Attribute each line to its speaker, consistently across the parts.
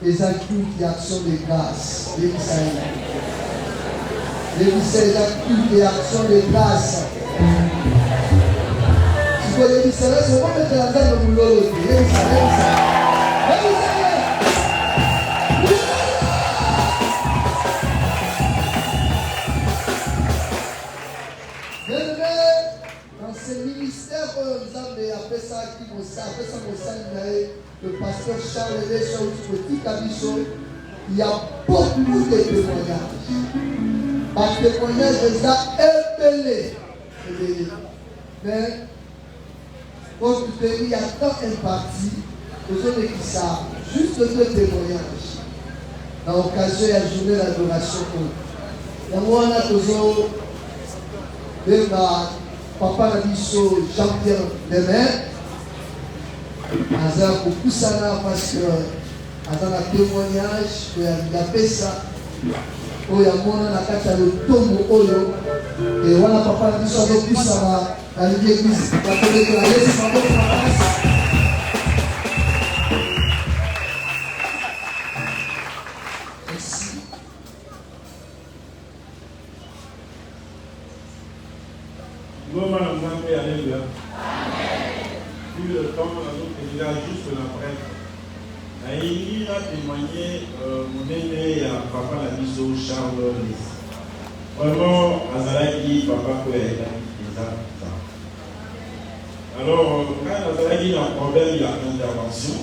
Speaker 1: Les actes d'action de grâce. Les actes d'action de grâce. Si vous voulez dire ça, c'est pas mettre la tête au boulot. Dans ce ministère, vous avez appelé ça qui vous le pasteur Charles sur petit Kabiso, il y a beaucoup de témoignages. Par témoignage, les a épelés. Mais, comme tu te dis, il y a tant une partie, vous avez qui savent, juste deux témoignages. Dans l'occasion, il y a la journée d'adoration. Il y a moi, on a toujours, papa Kabiso, Jean-Pierre Demain. Aza beaucoup ça parce que Aza un témoignage que il a fait ça. Oh ya mona na kata le tombo oyo et voilà papa dit ça beaucoup ça dans l'église la télé que la laisse ça beaucoup la place. Merci.
Speaker 2: Gloire à Dieu, alléluia. Puis le temps, il a juste l'après. Il a témoigné mon aîné à papa la biso Charles Lys. Vraiment, Azalaki, papa, quoi, il a ça. Alors, quand Azalaki a un problème, il a une intervention,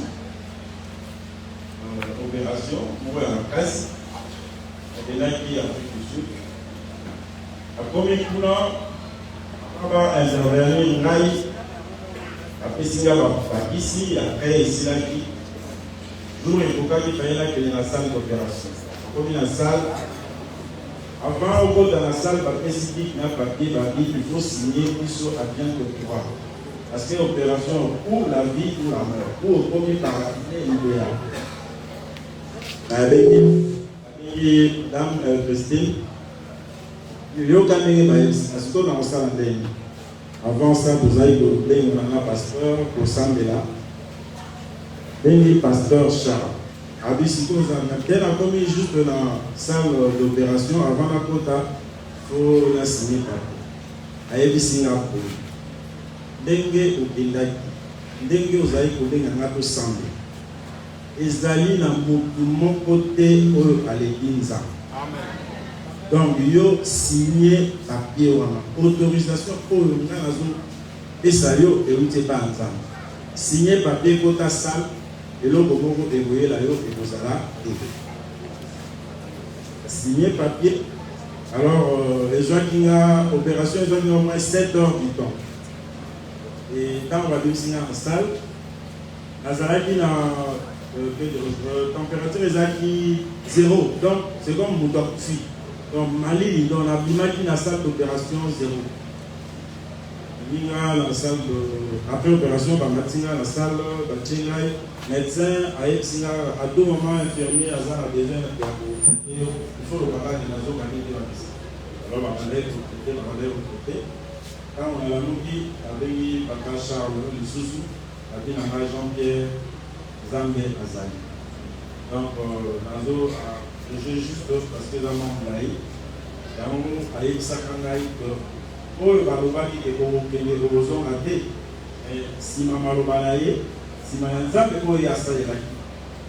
Speaker 2: opération, pour la casse, et là, qui a fait tout de suite. À combien de temps, on va intervenir, après, si on a ici, après, ici, là, qui jour il faut qu'il faille là que dans la salle d'opération. Comme dans la salle, avant au bout de la salle, papier, si il y a papier, il faut signer pour soit bien de pouvoir. Parce que l'opération pour la vie ou la mort, pour premier paralyser l'idéal. Avec Dame Christine, il y a quand même parce que dans la salle avant ça, vous avez donné un pasteur pour Sambela. Le pasteur Charles. Abisiko nous a commis juste dans la salle d'opération avant la quota pour la signer papier. Ayebi Singapour. Dengue ou Kendaki. Dengue aux aïe kodé n'a pas semblé. Ezali na mon côté au Aléginza. Amen. Donc, yo signé papier ou autorisation pour le nazo et ça yo et où t'es pas ensemble. Signé papier quota salle. Et l'autre, vous voyez là, et vous allez signer papier. Alors, les gens qui ont opération, ils ont au moins 7 heures du temps. Et quand on va signer en salle, la salle qui a température est 0. Donc, c'est comme mon docteur. Donc, Mali, dans la qui la salle d'opération 0. La salle après l'opération, la salle de médecin, à deux moments infirmier, à ça, il faut le bagage de la zone de la maison. Alors, on va aller au côté. Quand on a la Nouki, avec Papa Charles, le Sousou, avec Jean-Pierre Zambé Azali. Donc, Nazo a jugé juste parce que dans mon pays, dans mon pays, ça quand pour le baloba qui est pour que les opposants à des si maman le balaye, si maman Zambé il y a ça,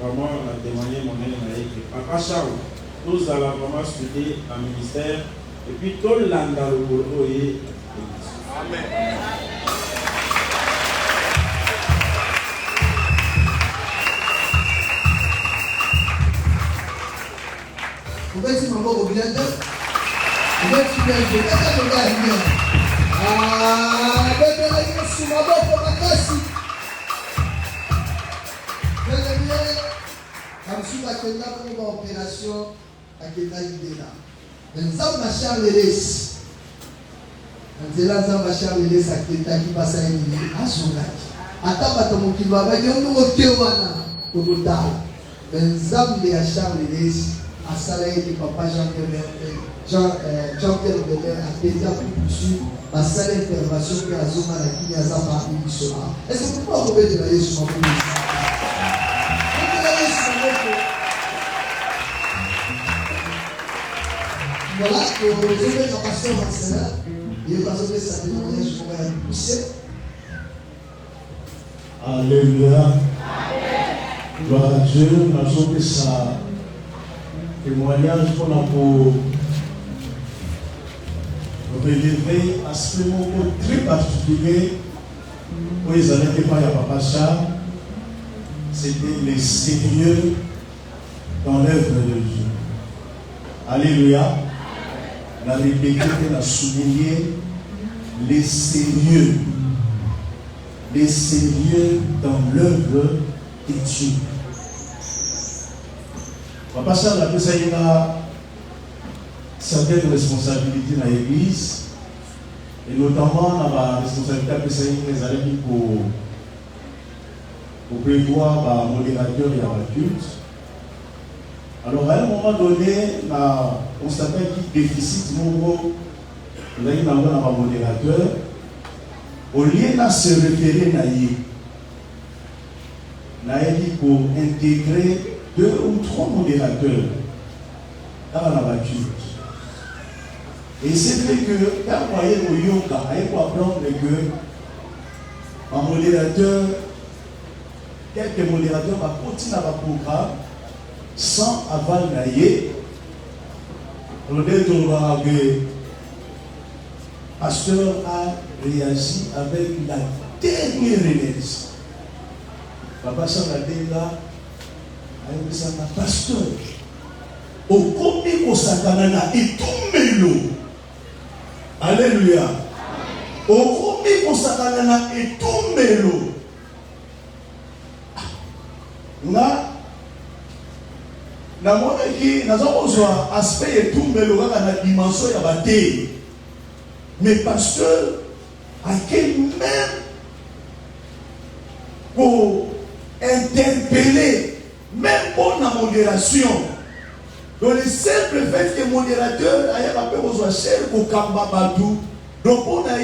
Speaker 2: vraiment, on a témoigné mon aîné, Papa Charles, nous allons vraiment studier un ministère, et puis tout l'anda le boulot est. Amen.
Speaker 1: Vous pouvez dire maman au bilan de vous pouvez dire bien de ah, bébé, je suis maman pour ma casse. Bébé, ensuite akenda pour opération akenda idena nzamba Charles nzela nzamba Charles akenda kibasa yini azongaki ata bato mokili babaki onoke wana tokotala nzambe ya Charles asala ete papa Jean-Pierre Belair apesa kupusu basala intervention mpe azonga na kini aza parmi biso est-ce que pourquoi kobetela Yesu maboko voilà que vous avez un pasteur Marcela il est passé sa témoignage pour la pousser.
Speaker 3: Alléluia. Gloire à Dieu. Nous avons fait sa témoignage pour relever à ce moment très particulier où ils n'étaient pas à Papa Charles. C'était le sérieux dans l'œuvre de Dieu. Alléluia. La répété, elle a souligné les sérieux dans l'œuvre de Dieu. Papa Charles a fait ça, il a certaines responsabilités dans l'église, et notamment dans la responsabilité de les amis pour prévoir le modérateur et la culte. Alors à un moment donné, on a constaté qu'il y a un déficit nouveau dans le modérateur. Au lieu de se référer pour intégrer 2 ou 3 modérateurs dans la culte. Et c'est vrai que quand vous voyez au yoga, il faut apprendre que un modérateur, quelques modérateurs vont continuer à le programme sans aval naïe. Le pasteur a réagi avec la dernière relève. Papa Sangadela a dit ça, pasteur. Au combien qu'on s'accana et tout mélo. Alléluia. Au combien qu'on s'accana et tout mélo. Là, na mona qui n'a pas besoin aspect et tout mélo dans la dimension de la bataille. Mais pasteur, à quel même pour interpeller, même pour la modération. Donc le simple fait que le modérateur a besoin de cher pour Kamba Badou. Donc on a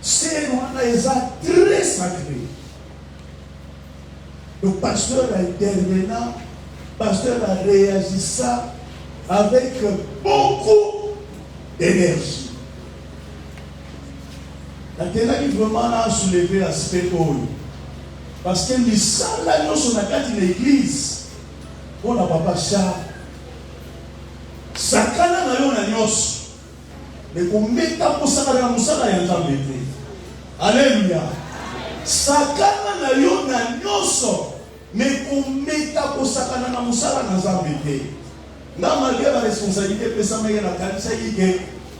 Speaker 3: c'est très sacré. Le pasteur a intervenu, le pasteur a réagi ça avec beaucoup d'énergie. La télé vraiment a soulevé l'aspect haut. Parce que les salles là, nous sommes dans l'église. On n'a pas ça. Sakana na yo na nyos. Mais qu'on mette pour sakana na musala ya nzambe. Alléluia. Sakana na yo na nyoso. Mais qu'on mette pour sakana na musala na nzambe. Malgré la responsabilité,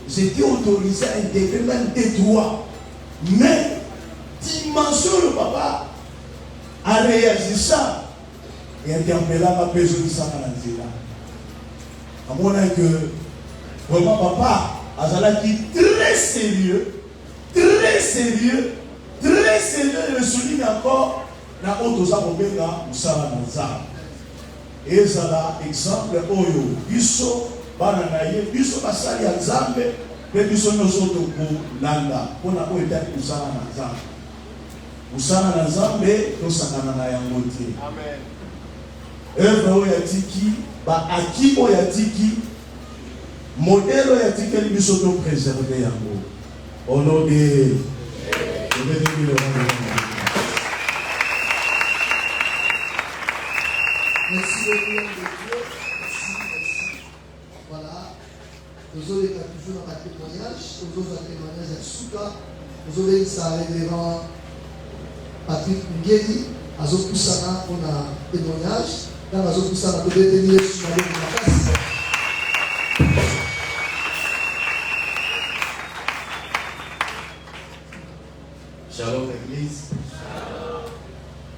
Speaker 3: j'étais autorisé à intégrer même des droits. Mais, dimension, le papa a réagi ça et interpellé la personne de ça dans la zéla. À mon avis, que vraiment, papa a été très sérieux, je le souligne encore, dans l'autre chose, et ça exemple oyo biso bana na ye biso basali ya nzambe pe biso nyonso tokolanda mpona oyo etali kosala na nzambe tosakana na yango te. Œuvre oyo atiki baaki oyo atiki modele oyo atikeli biso topréserve yango au nom de
Speaker 1: merci beaucoup de Dieu. Merci. Voilà. Nous avons toujours dans ma témoignage. Nous avons un témoignage à Souka. Nous avons ça révérend Patrick Ngeli. Nous avons tout ça pour un témoignage. Nous avons tout ça pour détenir sur la place.
Speaker 4: Shalom Église.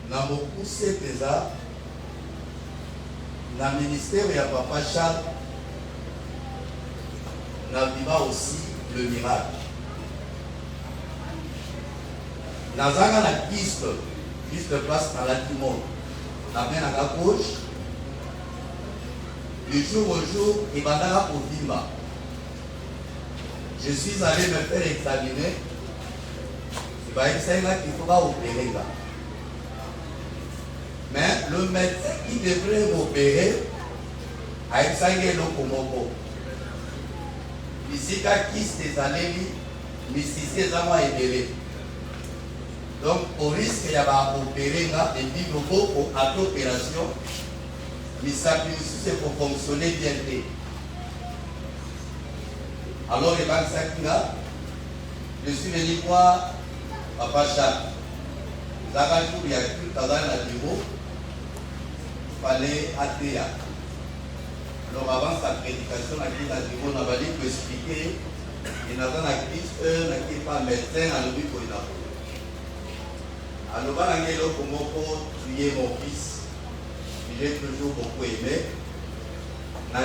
Speaker 4: Nous avons poussé déjà. Dans le ministère, il y a Papa Charles. Dans le vivant aussi le miracle. Dans la piste de place dans la Timon, la main à la gauche, du jour au jour, il va dans pour Bimba. Je suis allé me faire examiner. Il va essayer qu'il faudra opérer là. Mais le médecin qui devrait m'opérer a essayé le Komoko. Ici, quand il s'est allé, mais si c'est à moi et donc, au risque qu'il y a opéré là, et puis le beau à l'opération, mais ça c'est pour fonctionner bien. Alors, les 25 là, je suis venu voir Papa Charles. Il y a tout à l'heure à bureau, il fallait atteindre. Alors, avant sa prédication, il a dit on a fallu expliquer qu'il n'a pas de Christ, il n'est pas médecin, à l'objet pour il a. Alors, tu es mon fils, j'ai toujours beaucoup aimé. Je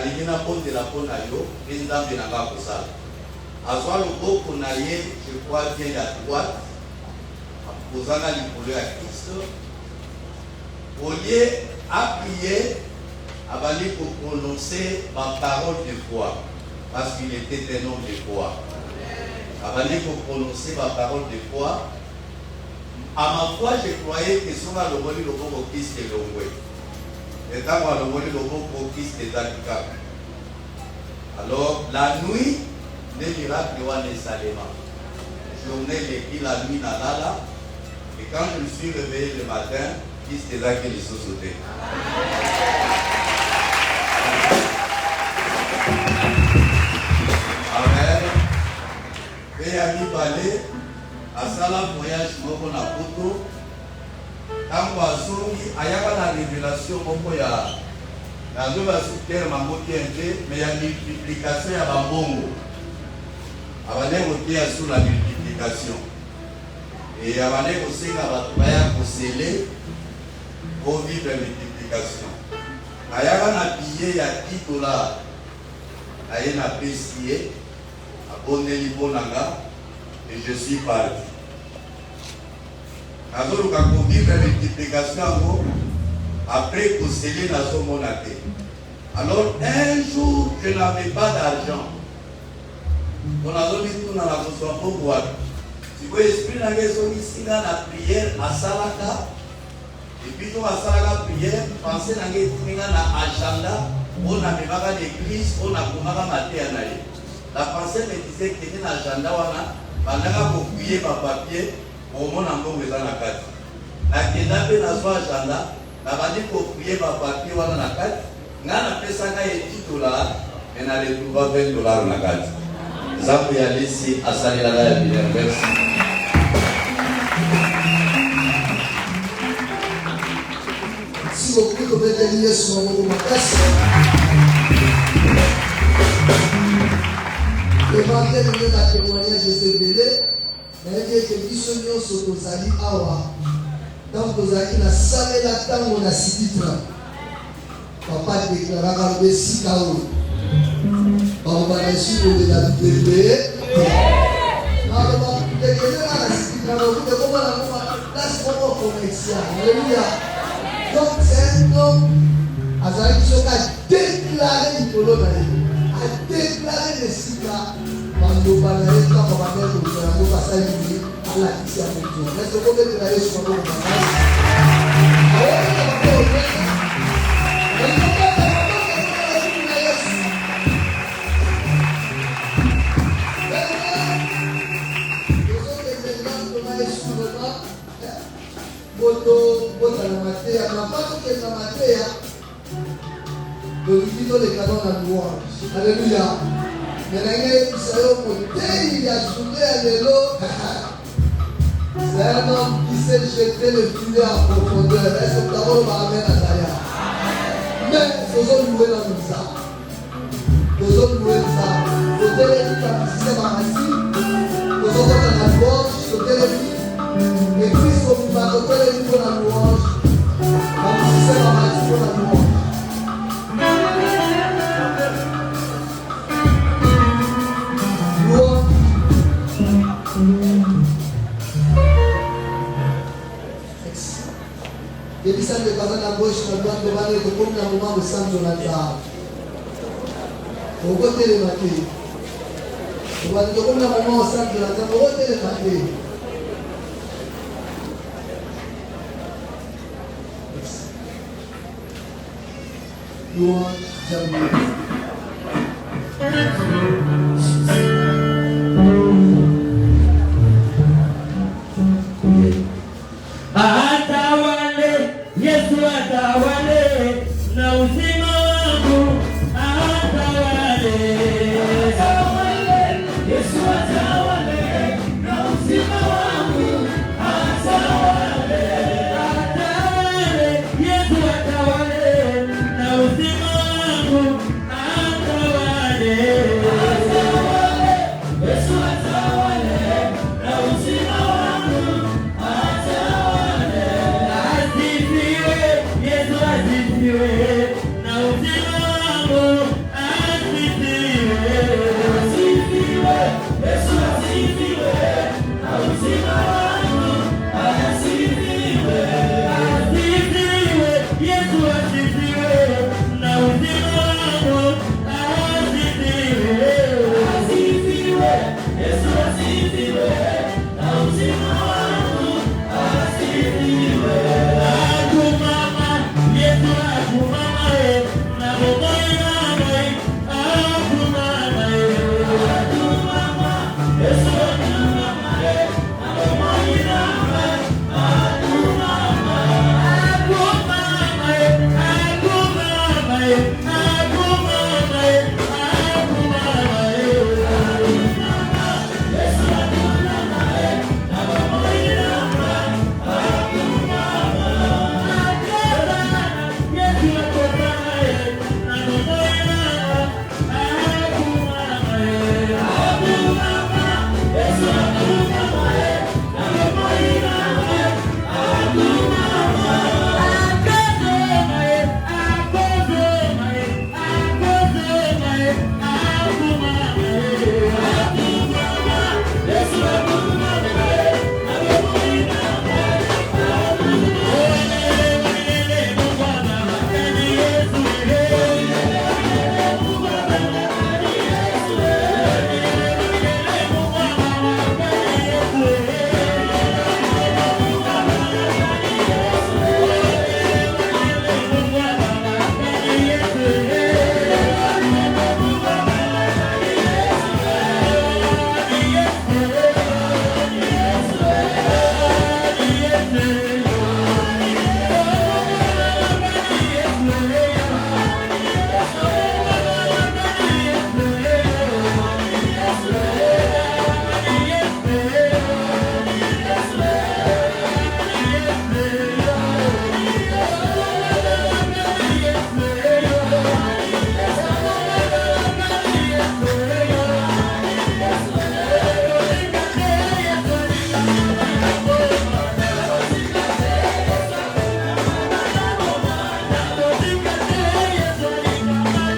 Speaker 4: pose de la peau na yo, et je dame de la pour ça. À soi le beau qu'on a je crois bien à droite, posant la lipoule à Christ. Au lieu d'appuyer, avaler pour prononcer ma parole de foi, parce qu'il était un homme de foi. Avaler pour prononcer ma parole de foi. À ma foi, je croyais que si on a le vol de l'eau Christ est l'eau. Et quand on a le vol de l'eau Christ est dans. Alors, la nuit, les miracles de Salema. Journée, l'équipe, la nuit, la lala. Et quand je me suis réveillé le matin, Christ est là qui les sont sautés. Amen. Et à mi parler. À ça, le voyage, on a photo. Quand on a il y a la révélation, il y a la nouvelle souterraine, mais il y a une multiplication, il y a un bongo. Avant de sur la multiplication. Et avant de aussi, il y a un sceller pour vivre la multiplication. Il y a un billet, il y a $10. Il y a un apprécié, abonné l'ibonanga. Et je suis parti. Quand on vit la multiplication, après pour sceller la somme. Alors un jour, je n'avais pas d'argent. On a donné tout dans la conscience pour boire. Si vous esprit dans la prière à Salaka, et puis à Salaka prière, pensez dans l'agenda, on a mis l'église, on a commencé à aller. La pensée me disait que c'était l'agenda. Pendant que vous par papier, au monde en bon besoin la carte. La kenda pe na soit agenda, la bandi pour prier par papier ou la carte. N'a pas ça qu'à $10, mais n'a les trouvé $20 la carte. Ça peut y aller si à salir la vie. Merci.
Speaker 1: Si vous pouvez commettre sur mon macasse. Le vendredi de la témoignage de ce bébé, mais il y a que missionnaires sur nos alliés awa. Dans nos alliés, la salle et la table, on a six titres. Papa déclara le Sikao. On va réussir pour les bébés. Donc, c'est un homme qui a déclaré une colonne. A déclaré le Sika. Quand on va aller dans le bagage, on va passer à la mission avec Dieu. Mais ce qu'on veut déclarer sur le bagage. Alléluia. C'est un homme qui sait jeter le filet en profondeur. Est-ce que d'abord va amener à Zaya? Mais nous sommes loués dans tout ça. Nous sommes loués dans ça. Nous sommes loués dans le système amateur. Nous sommes dans la gorge. Nous sommes loués. Et puis, nous sommes loués dans la louange. Dans le système amateur, dans la louange. baza na gauche na droite bana tokomi na moment mosanzo na nzambe okotelema te obandi tokomi na moment mosanzo na nzambe okotelema te. Louange, jamais.
Speaker 5: Atawale, Yesu atawale, na uzima wangu atawale. Atawale, Yesu atawale, na uzima wangu atawale. Atawale, Yesu atawale, na uzima wangu atawale. Atawale, Yesu atawale, na uzima wangu atawale. Asifiwe, Yesu asifiwe, na uzima wangu asifiwe. Asifiwe, Yesu asifiwe, na uzima wangu asifiwe. Asifiwe, Yesu asifiwe, na uzima wangu asifiwe. Asifiwe, Yesu asifiwe, na uzima wangu asifiwe. Akumama, Yesu akumama, na bomoi namai akumama. Akumama, Yesu akumama, na bomoi namai akumama. Akumama, akumama, akumama, akumama. Yesu akumama, na bomoi namai akumama. Yesu akumama, na bomoi namai akumama. Yesu akumama, na bomoi namai akumama.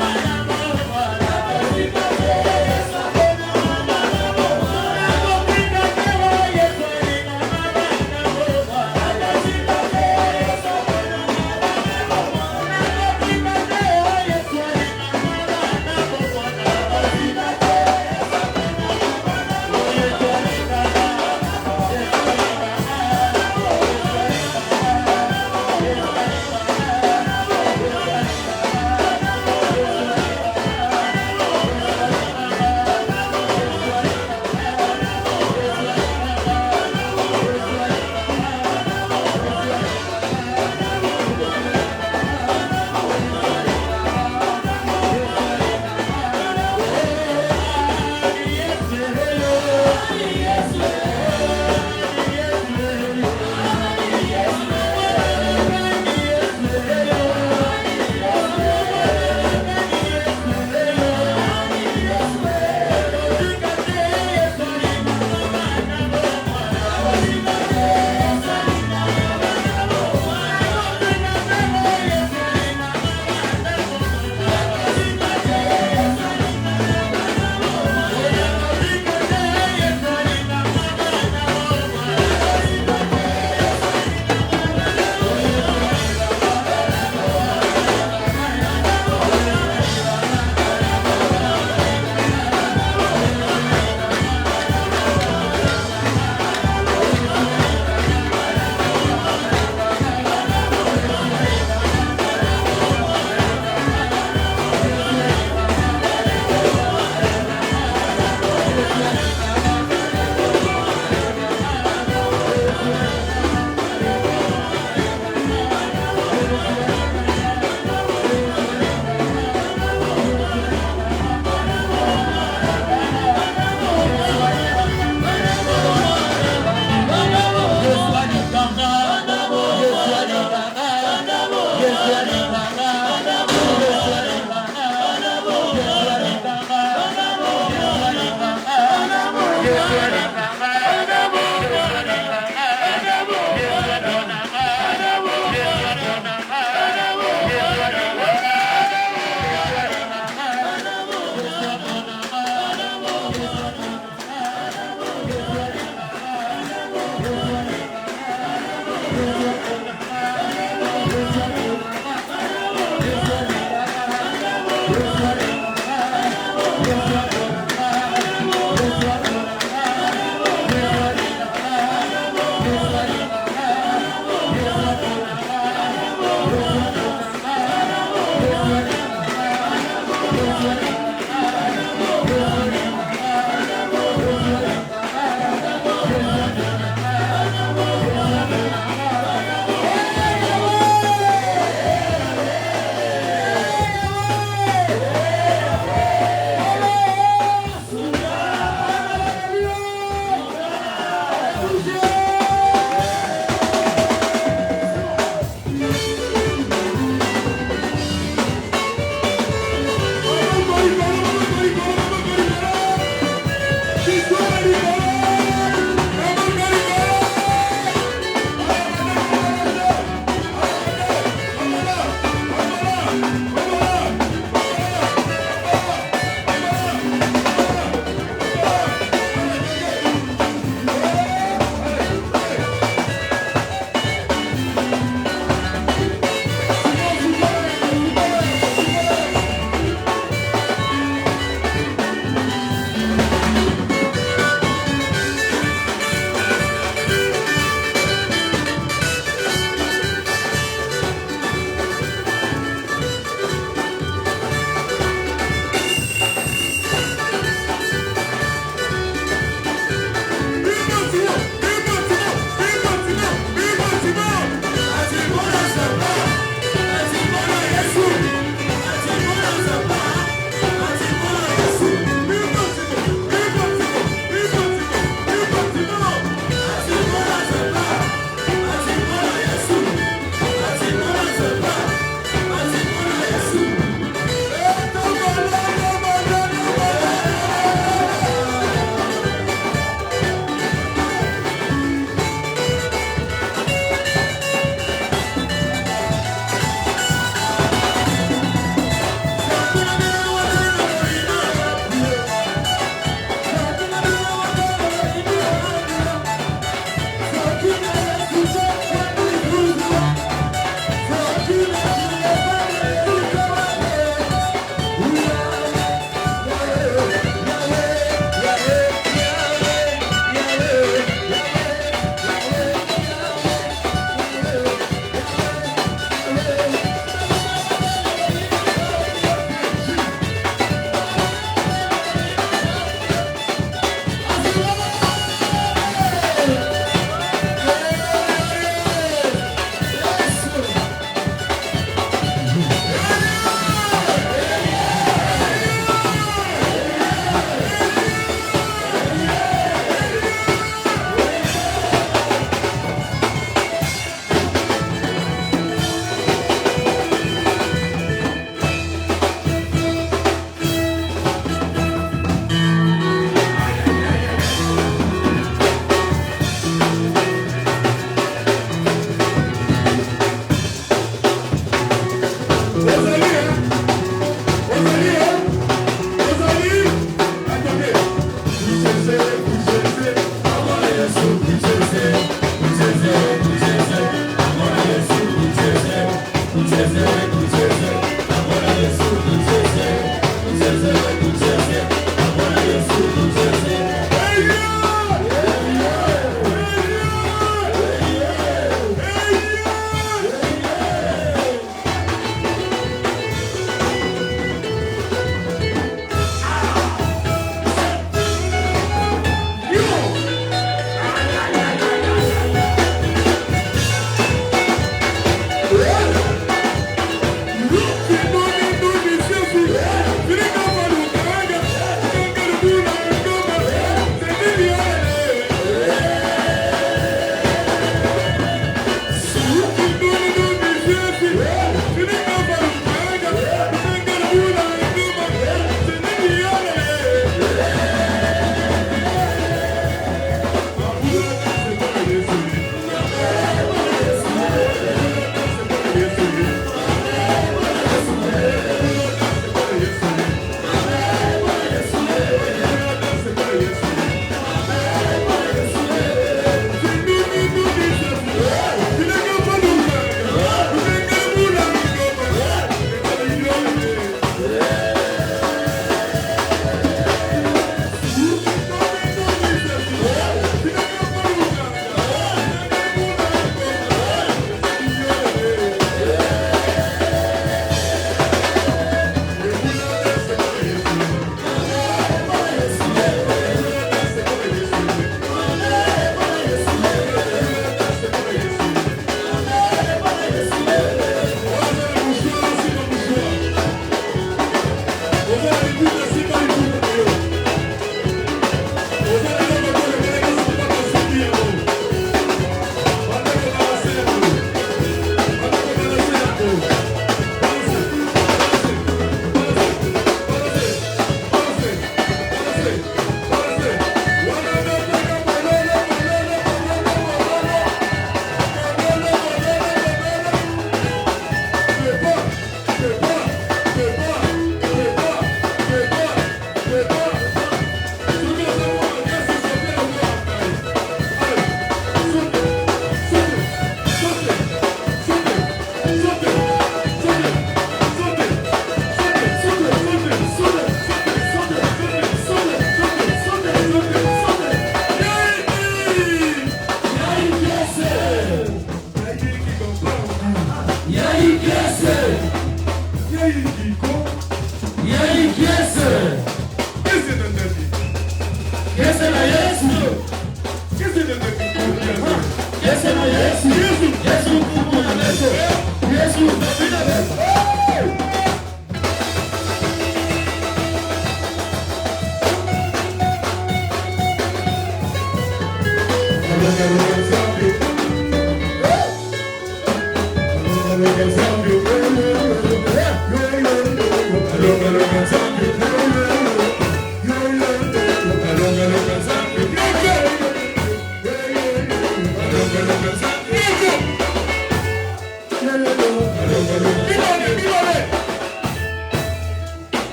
Speaker 5: Yeah.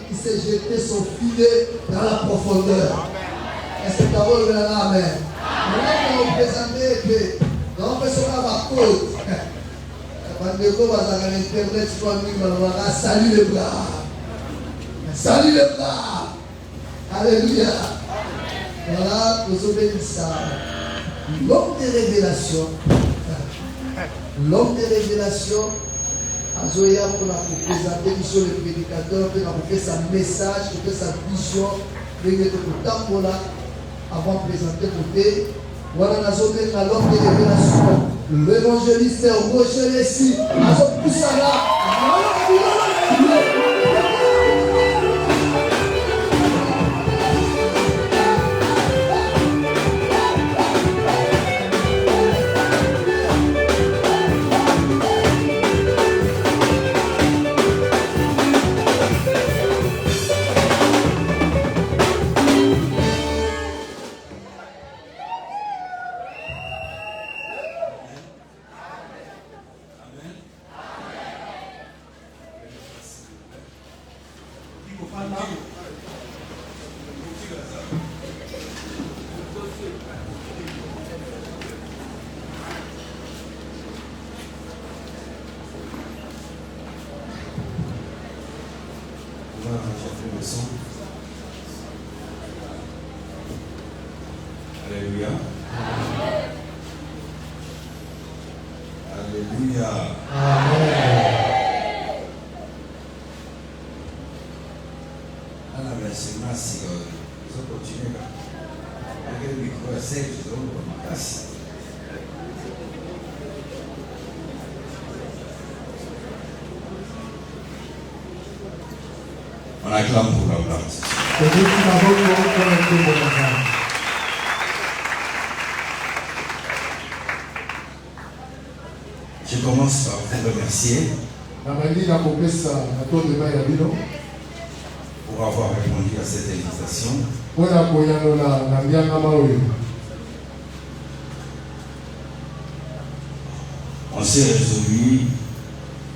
Speaker 1: qui s'est jeté son filet dans la profondeur. Est-ce que tu as vu là? Amen. Maintenant, on présente que dans le à ma côte, salut les bras. Salut les bras. Alléluia. Voilà, nous obéissons. L'homme de révélation. L'homme de révélation. Azoya pour la présenter sur le prédicateur, pour faire sa message, pour faire sa vision, pour faire pour avant de présenter côté. Voilà, nous avons l'homme de révélation. L'évangéliste Roger Lessi. Nous avons tout ça là.
Speaker 6: Alléluia. Alléluia. Alors, c'est merci. Ils ont continué. Avec le micro à 7, ils ont ma casse. On acclame pour la plante. Je commence par vous remercier pour avoir répondu à cette invitation. On s'est résolu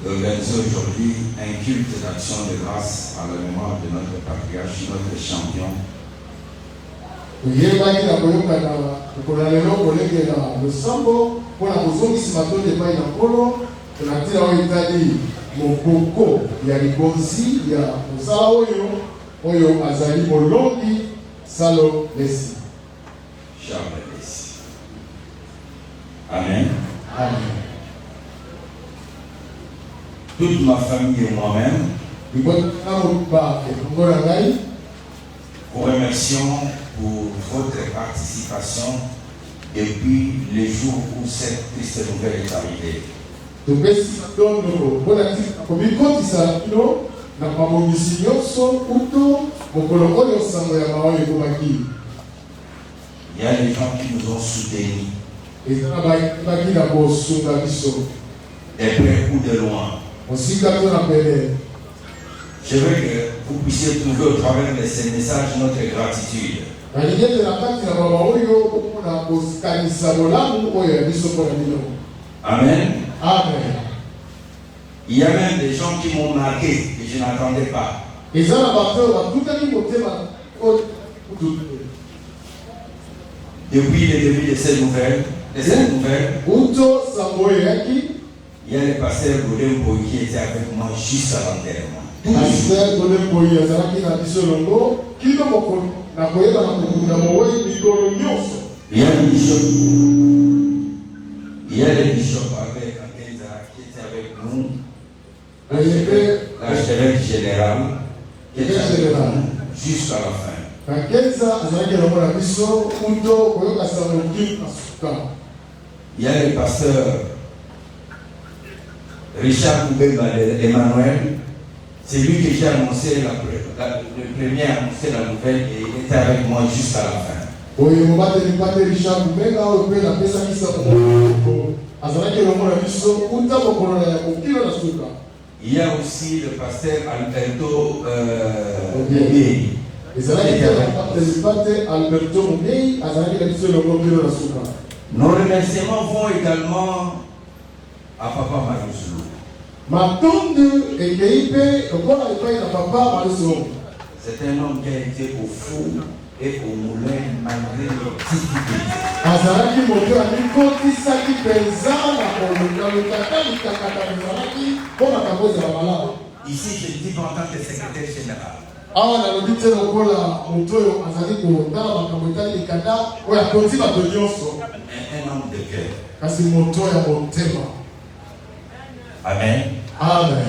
Speaker 6: d'organiser aujourd'hui un culte d'action de grâce à la mémoire de notre patriarche, notre champion. Charles Lessi. Amen.
Speaker 1: Amen.
Speaker 6: Toute ma famille et moi-même vous remercions pour votre participation depuis les jours où cette triste nouvelle est arrivée. Il y a des gens qui nous ont soutenus, de près ou de loin. Je veux que vous puissiez trouver au travers de ces messages notre gratitude. Amen.
Speaker 1: Amen.
Speaker 6: Il y a même des gens qui m'ont marqué que je n'attendais pas. Depuis le début de cette nouvelle, il y a le pasteur Godembo qui était avec moi juste à l'enterrement. Il y a le bishop avec Ankenza qui était avec nous, l'archevêque général qui était avec nous jusqu'à la fin. Il y a le pasteur Richard Koubemba Emmanuel, c'est lui que j'ai annoncé le premier à annoncer la nouvelle et il était avec moi jusqu'à la fin. Il y a aussi le pasteur Alberto
Speaker 7: Ok.
Speaker 6: Mugei.
Speaker 7: ezalaki te na participant te Alberto Mugei azalaki na biso elongo mbino na suka.
Speaker 6: Nos remerciements vont également à Papa Marousou.
Speaker 7: Matondo ekei mpe lokola epai na papa Malusu.
Speaker 6: C'est un homme qui a été au four et au moulin malgré les difficultés.
Speaker 7: azalaki moto amikotisaki mpenza na lokata likakata ezalaki mpo makambo ezala malamu.
Speaker 6: Ici, je ne dis pas en tant que secrétaire général.
Speaker 7: awa nalobi te lokola moto oyo azali kotala makambo etali likata oyo akonzi bato nyonso
Speaker 6: Un homme de cœur.
Speaker 7: kasi moto ya motema.
Speaker 6: Amen.
Speaker 7: Amen.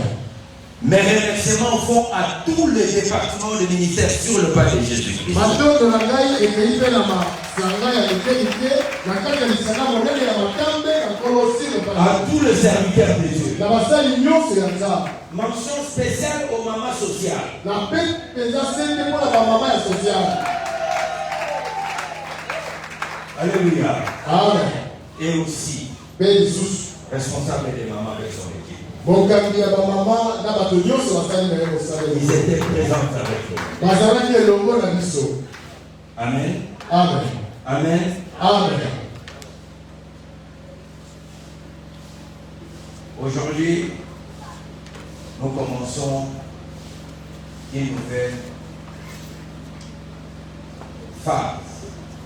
Speaker 6: Mes remerciements vont à tous les départements de ministère sur le pas de Jésus-Christ.
Speaker 7: matondo na ngai ekei mpe na masanga ya likelike na kati ya lisanga monene ya makambe na kolosi
Speaker 6: À tous les serviteurs de Dieu.
Speaker 7: na basali nyonso ya nzambe.
Speaker 6: Mention spéciale aux mamans sociales.
Speaker 7: na mpe mpenza sente mpo na bamama ya sosiale.
Speaker 6: Alléluia.
Speaker 7: Amen.
Speaker 6: Et aussi,
Speaker 7: mpe lisusu
Speaker 6: responsable des mamans avec son équipe.
Speaker 7: mokambi ya bamama na bato nyonso basali na ye
Speaker 6: Ils
Speaker 7: kosalela
Speaker 6: étaient présents avec nous.
Speaker 7: bazalaki elongo na biso.
Speaker 6: Amen.
Speaker 7: Amen.
Speaker 6: Amen.
Speaker 7: Amen.
Speaker 6: Aujourd'hui, nous commençons une nouvelle phase.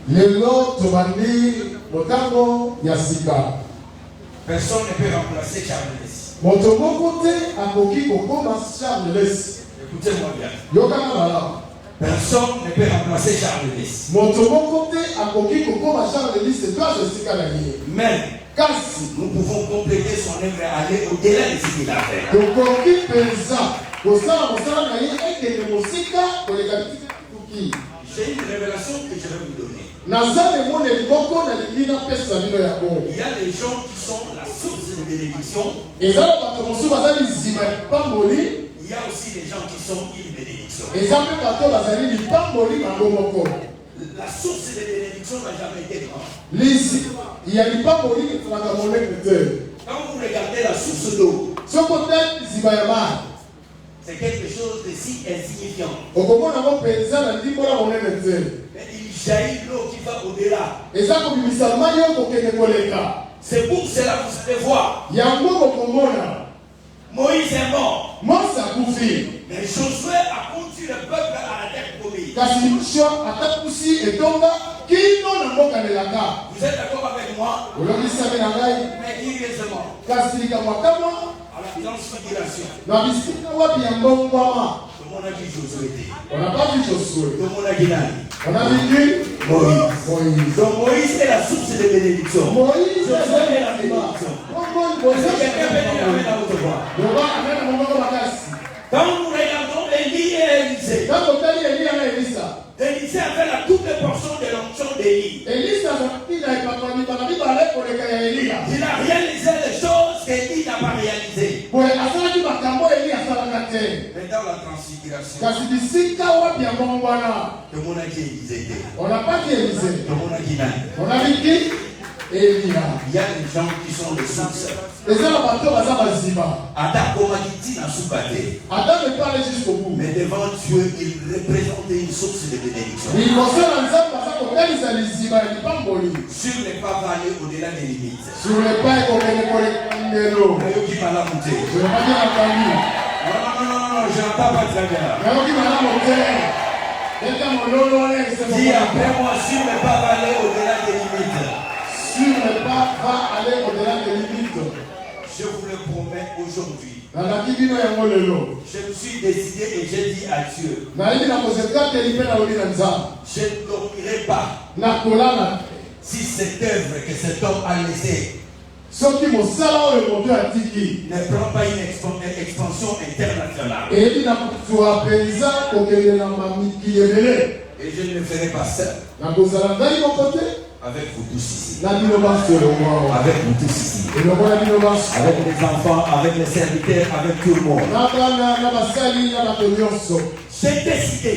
Speaker 7: lelo tobandi motango ya sika.
Speaker 6: Personne ne peut remplacer Charles Messi.
Speaker 7: moto moko te akoki kokoma Charles Lesi.
Speaker 6: Écoutez-moi bien.
Speaker 7: yokanga malamu.
Speaker 6: Personne ne peut remplacer Charles Messi.
Speaker 7: moto moko te akoki kokoma Charles Lesi place esika na ye.
Speaker 6: Mais
Speaker 7: kasi
Speaker 6: nous pouvons compléter son œuvre et aller au-delà de ce qu'il a fait.
Speaker 7: tokoki mpenza kosala mosala na ye ekende mosika koleka bitika tuki.
Speaker 6: J'ai une révélation que je vais vous donner.
Speaker 7: naza emoneli moko nalingi napesa bino yango.
Speaker 6: Il y a des gens qui sont la source de bénédiction.
Speaker 7: eza na bato mosusu baza lizima ya lipamboli.
Speaker 6: Il y a aussi des gens qui sont une bénédiction.
Speaker 7: eza mpe bato bazali lipamboli bango moko.
Speaker 6: La source de bénédiction n'a jamais été grande.
Speaker 7: lisi ya lipamboli ezalaka monene te.
Speaker 6: Quand vous regardez la source d'eau,
Speaker 7: soki otali lizima ya mai
Speaker 6: c'est quelque chose de si insignifiant.
Speaker 7: okomona ngo mpenza na ndimbola monene te.
Speaker 6: Mais il jaillit l'eau qui va au-delà.
Speaker 7: eza kobimisa mai oyo kokende koleka.
Speaker 6: C'est pour cela que vous allez voir.
Speaker 7: yango bokomona
Speaker 6: Moïse est mort.
Speaker 7: mose akufi
Speaker 6: Mais Josué a conduit le peuple à la terre promise.
Speaker 7: kasi joshua atakusi etonga kino na mboka nelaka.
Speaker 6: Vous êtes d'accord avec moi?
Speaker 7: olobisami na ngai
Speaker 6: Mais curieusement,
Speaker 7: kasi likambo akamwa
Speaker 6: à la transfiguration,
Speaker 7: na bisika wapi ya mbongwama.
Speaker 6: tout le monde a dit Josué.
Speaker 7: onapaki josue
Speaker 6: Tout le monde a dit nani?
Speaker 7: onabiki
Speaker 6: Moïse.
Speaker 7: moïse.
Speaker 6: Donc Moïse est la source de bénédiction.
Speaker 7: moïse
Speaker 6: Josué est la bénédiction. Est-ce que quelqu'un peut dire amen à haute voix? Quand nous regardons Élie et Élisée, Élisée avait la double portion de l'onction d'Élie. Il a réalisé les choses qu'Élie n'a pas réalisées. Mais dans la transfiguration, tout le monde a dit Élisée. Tout le monde a dit nani? Il y a des gens qui sont les sources. Mais devant Dieu, ils représentent une source de bénédiction. Sur les pas aller au-delà des limites.
Speaker 7: Sur les pas
Speaker 6: Non, je n'entends pas très bien. Dis après moi, sur les pas aller au-delà des limites.
Speaker 7: Sur les pas va aller au-delà des limites.
Speaker 6: Je vous le promets aujourd'hui. Je me suis décidé et j'ai dit à Dieu, je ne dormirai pas si cette œuvre que cet homme a laissée ne prend pas une expansion internationale. Et je ne le ferai pas seul. Avec vous tous ici. Avec vous tous ici. Avec les enfants, avec les serviteurs, avec tout le monde. J'ai décidé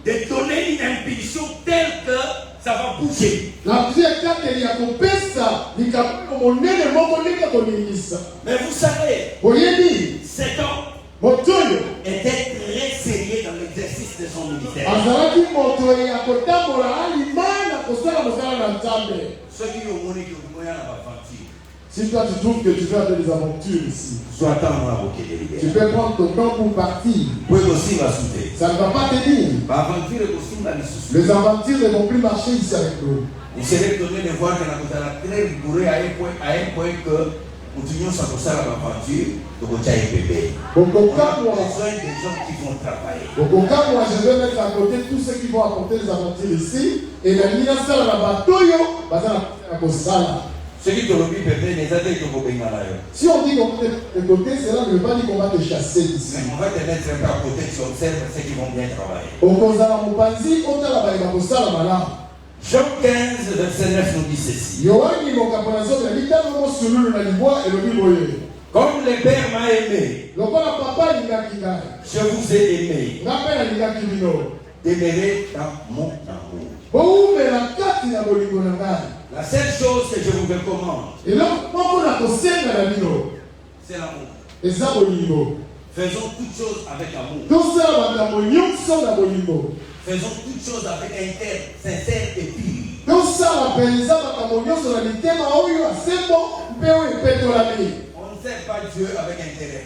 Speaker 6: de donner une impulsion telle que ça va bouger.
Speaker 7: La vie kateli ya kopesa likambo monene moko ndenge koningisa.
Speaker 8: Mais vous savez,
Speaker 7: Boyebi
Speaker 8: cet homme
Speaker 7: motoyo
Speaker 8: était très sérieux dans l'exercice de son ministère.
Speaker 7: azalaki moto ya kotambola alimana kosala mosala na Nzambe.
Speaker 8: Ceux qui ont monné que vous voyez à la aventure,
Speaker 7: Si toi tu trouves que tu fais des aventures ici,
Speaker 8: soit en moi au quai de
Speaker 7: tu
Speaker 8: l'hiver.
Speaker 7: peux prendre ton temps pour partir.
Speaker 8: Vous pouvez aussi m'ajouter.
Speaker 7: Ça ne va pas tenir.
Speaker 8: Ma aventure est aussi dans les sous.
Speaker 7: Les aventures ne vont plus marcher ici avec nous.
Speaker 8: Vous serez étonné de voir que la côte est très rigoureux à un point que nous tenions sa pour ça l'aventure de votre bébé.
Speaker 7: Donc au
Speaker 8: On
Speaker 7: cas
Speaker 8: a
Speaker 7: où
Speaker 8: besoin des gens qui vont travailler.
Speaker 7: je vais mettre à côté tous ceux qui vont apporter les aventures ici. Et la ministère de la bataille, va Kosala.
Speaker 8: Ceux qui t'ont vu bébé, les adultes qui vont venir là.
Speaker 7: Si on dit qu'on peut te côté, cela ne veut pas dire qu'on va te chasser d'ici.
Speaker 8: On va te mettre un peu à côté, tu observes ceux qui vont bien travailler.
Speaker 7: Au Kosala Mupanzi, on t'a la Kosala Mala.
Speaker 8: Jean 15, verset 9 nous dit ceci.
Speaker 7: Yohani Mokaponazo, il dit dans le sous na liboa et le biboye.
Speaker 8: Comme le Père m'a aimé,
Speaker 7: Le papa il a kigai.
Speaker 8: je vous ai aimé.
Speaker 7: Rappelle il a kibino.
Speaker 8: Demeurez dans mon amour.
Speaker 7: Bon, mais la carte n'a pas libo na.
Speaker 8: La seule chose que je vous recommande,
Speaker 7: Et là, pourquoi on a posé la bino?
Speaker 8: c'est l'amour.
Speaker 7: Et ça, Bolimbo.
Speaker 8: Faisons toutes choses avec amour.
Speaker 7: Tout ça, on a mon la Bolimbo.
Speaker 8: Faisons toutes choses avec un cœur sincère et pur.
Speaker 7: Tout ça, la pensa, la communion sur la littéma, oh, il y a c'est bon, mais oui, péto la vie.
Speaker 8: On ne sert pas Dieu avec intérêt.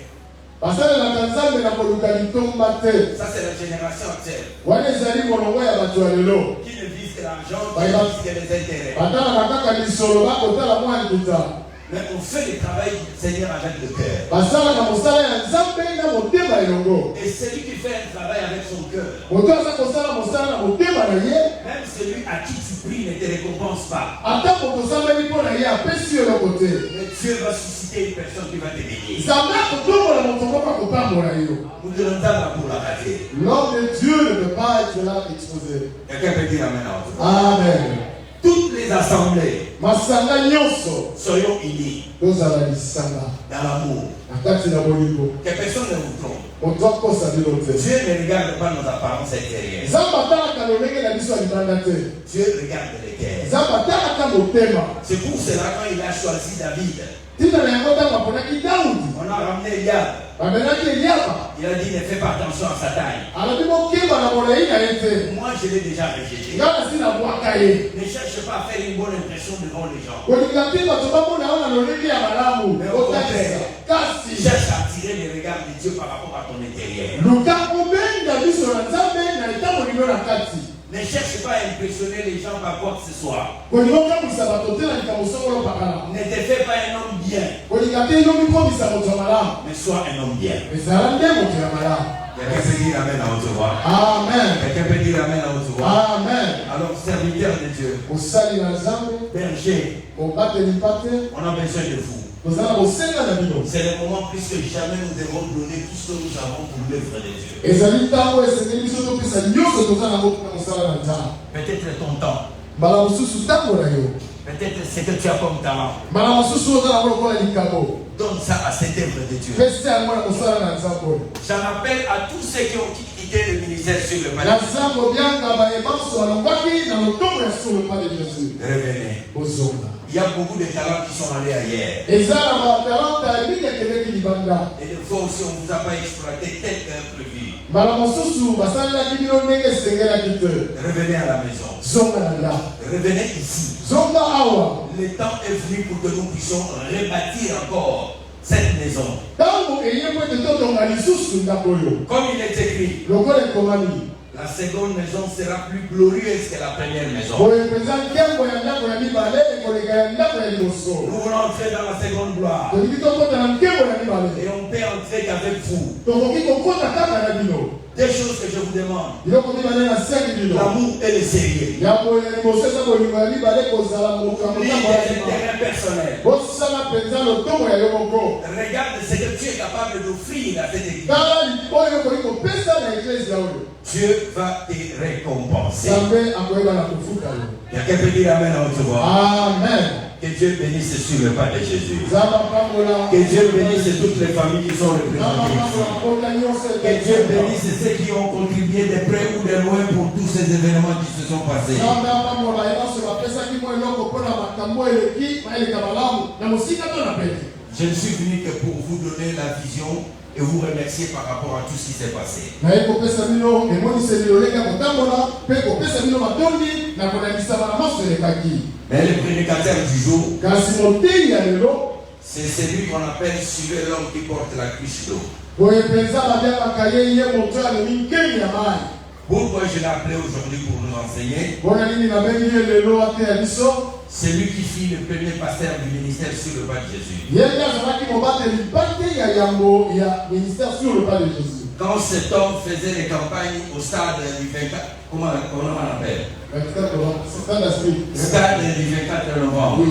Speaker 7: Parce que la Tanzanie n'a pas localité maté.
Speaker 8: Ça, c'est la génération actuelle.
Speaker 7: Ouais, les amis, mon envoyé à Batualelo.
Speaker 8: Qui ne vise que l'argent, qui ne vise que les intérêts.
Speaker 7: Attends, la caca du solo, va côté la moine du temps.
Speaker 8: Mais on fait le travail du Seigneur avec le cœur.
Speaker 7: Parce que la mosala ya Nzambe na motema elongo.
Speaker 8: Et celui qui fait un travail avec son cœur,
Speaker 7: Moto aza kosala mosala na motema na ye.
Speaker 8: même celui à qui tu pries ne te récompense pas.
Speaker 7: Ata moto osambeli mpo na ye apesi yo eloko te.
Speaker 8: Mais Dieu va susciter une personne qui va te bénir.
Speaker 7: Nzambe akotombola moto moko akopambola yo.
Speaker 8: Nous devons pas pour la rater.
Speaker 7: L'homme de Dieu ne peut pas être là exposé.
Speaker 8: Quelqu'un peut dire Amen à votre
Speaker 7: Amen.
Speaker 8: Toutes les assemblées,
Speaker 7: Masanga nyonso
Speaker 8: soyons unis
Speaker 7: tozala lisanga
Speaker 8: dans l'amour.
Speaker 7: na kati na bolingo.
Speaker 8: Que personne ne vous trompe.
Speaker 7: Moto akosa bino te.
Speaker 8: Dieu ne regarde pas nos apparences extérieures.
Speaker 7: Nzambe atalaka lolenge na biso ya libanda te.
Speaker 8: Dieu regarde les cœurs.
Speaker 7: Nzambe atalaka motema.
Speaker 8: C'est pour cela quand il a choisi David,
Speaker 7: Tina na yango ntango aponaki Daudi.
Speaker 8: on a ramené Eliab.
Speaker 7: Bamenaki Eliaba.
Speaker 8: Il a dit ne fais pas attention à sa taille.
Speaker 7: Alobi mokeba na molai na ye te.
Speaker 8: Moi je l'ai déjà rejeté.
Speaker 7: Nga na si na bwaka ye.
Speaker 8: Ne cherche pas à faire une bonne impression devant les gens.
Speaker 7: Kolinga mpe bato bamona yo na lolenge ya malamu.
Speaker 8: Mais au
Speaker 7: Otakisa.
Speaker 8: contraire,
Speaker 7: Kasi.
Speaker 8: cherche à attirer les regards de Dieu par rapport à ton intérieur.
Speaker 7: luka obenga biso na Nzambe na etango lino na kati.
Speaker 8: Ne cherche pas à impressionner les gens par quoi que ce soit.
Speaker 7: Kolinga okamwisa bato te na likambo songolo pakala.
Speaker 8: Ne te fais pas un homme bien,
Speaker 7: Kolinga mpe elobi komisa moto ya malamu.
Speaker 8: mais sois un homme bien.
Speaker 7: ezala nde moto ya malamu.
Speaker 8: Quelqu'un peut dire Amen à haute voix.
Speaker 7: Amen.
Speaker 8: Quelqu'un peut dire Amen à haute voix.
Speaker 7: Amen.
Speaker 8: Alors, serviteur de Dieu,
Speaker 7: osali na Nzambe
Speaker 8: berger,
Speaker 7: mobateli mpate
Speaker 8: on a besoin de vous.
Speaker 7: tozala kosenga na bino.
Speaker 8: C'est le moment plus que jamais nous devons donner tout ce que nous avons pour l'œuvre de Dieu.
Speaker 7: ezali ntango esengeli biso topesa nyonso toza nango mpona mosala na Nzambe.
Speaker 8: Peut-être ton temps,
Speaker 7: mbala mosusu ntango na yo
Speaker 8: peut-être ce que tu as comme talent.
Speaker 7: mbala mosusu oza nango lokola likambo
Speaker 8: Donne ça à cette œuvre de Dieu.
Speaker 7: pesa yango na mosala na Nzambe oyo.
Speaker 8: J'en appelle à tous ceux qui ont quitté le ministère sur le
Speaker 7: na
Speaker 8: palais.
Speaker 7: Nzambe obianga bayebanso balongwaki na lotombo ya sur le pas de Jésus.
Speaker 8: Revenez.
Speaker 7: bozonga
Speaker 8: Il y a beaucoup de talents qui sont allés ailleurs.
Speaker 7: eza na batalanta mingi ekendeki libanda.
Speaker 8: Et des fois aussi, on ne vous a pas exploité tel que prévu.
Speaker 7: mbala mosusu basalelaki bino ndenge esengelaki te.
Speaker 8: Revenez à la maison.
Speaker 7: zonga na ndako.
Speaker 8: Revenez ici.
Speaker 7: zonga awa.
Speaker 8: Le temps est venu pour que nous puissions rebâtir encore cette maison.
Speaker 7: ntango eyei po ete totonga lisusu ndako oyo.
Speaker 8: Comme il est écrit,
Speaker 7: lokola ekomami
Speaker 8: la seconde maison sera plus glorieuse que la première maison.
Speaker 7: boye mpenza nkembo ya ndako ya mibale ekoleka ya ndako ya liboso.
Speaker 8: Nous voulons entrer dans la seconde gloire.
Speaker 7: tolingi tokota na nkembo ya mibale.
Speaker 8: Et on peut entrer qu'avec vous.
Speaker 7: tokoki kokota kaka na bino.
Speaker 8: Des choses que je vous demande.
Speaker 7: biloko mibale na sengi bino.
Speaker 8: L'amour et le sérieux.
Speaker 7: ya boye ya liboso eza bolingo ya mibale kozala moto ya
Speaker 8: Libre
Speaker 7: motambo ya
Speaker 8: des
Speaker 7: nsima.
Speaker 8: intérêts personnels.
Speaker 7: bosala mpenza lotombo ya yo moko.
Speaker 8: Regarde ce que tu es capable d'offrir à cette église.
Speaker 7: tala oyo okoki kopesa na eglise oyo.
Speaker 8: Dieu va te récompenser.
Speaker 7: nzambe akoyeba na kofuta yo.
Speaker 8: Quelqu'un peut dire Amen à haute voix.
Speaker 7: amen.
Speaker 8: Que Dieu bénisse sur le pas de Jésus.
Speaker 7: nzambe apambola
Speaker 8: Que Dieu bénisse toutes les familles qui sont représentées ici. Que Dieu bénisse ceux qui ont contribué de près ou de loin pour tous ces événements qui se sont passés. Je ne suis venu que pour vous donner la vision et vous remercier par rapport à tout ce qui s'est passé. Mais le prédicateur du jour, c'est celui qu'on appelle suivez l'homme qui porte la cruche d'eau. Pourquoi je l'ai appelé aujourd'hui pour nous enseigner? C'est lui qui fit le premier pasteur du ministère sur le pas de Jésus. Quand cet homme faisait les campagnes au stade du 24, comment on appelle? Stade du 24 novembre.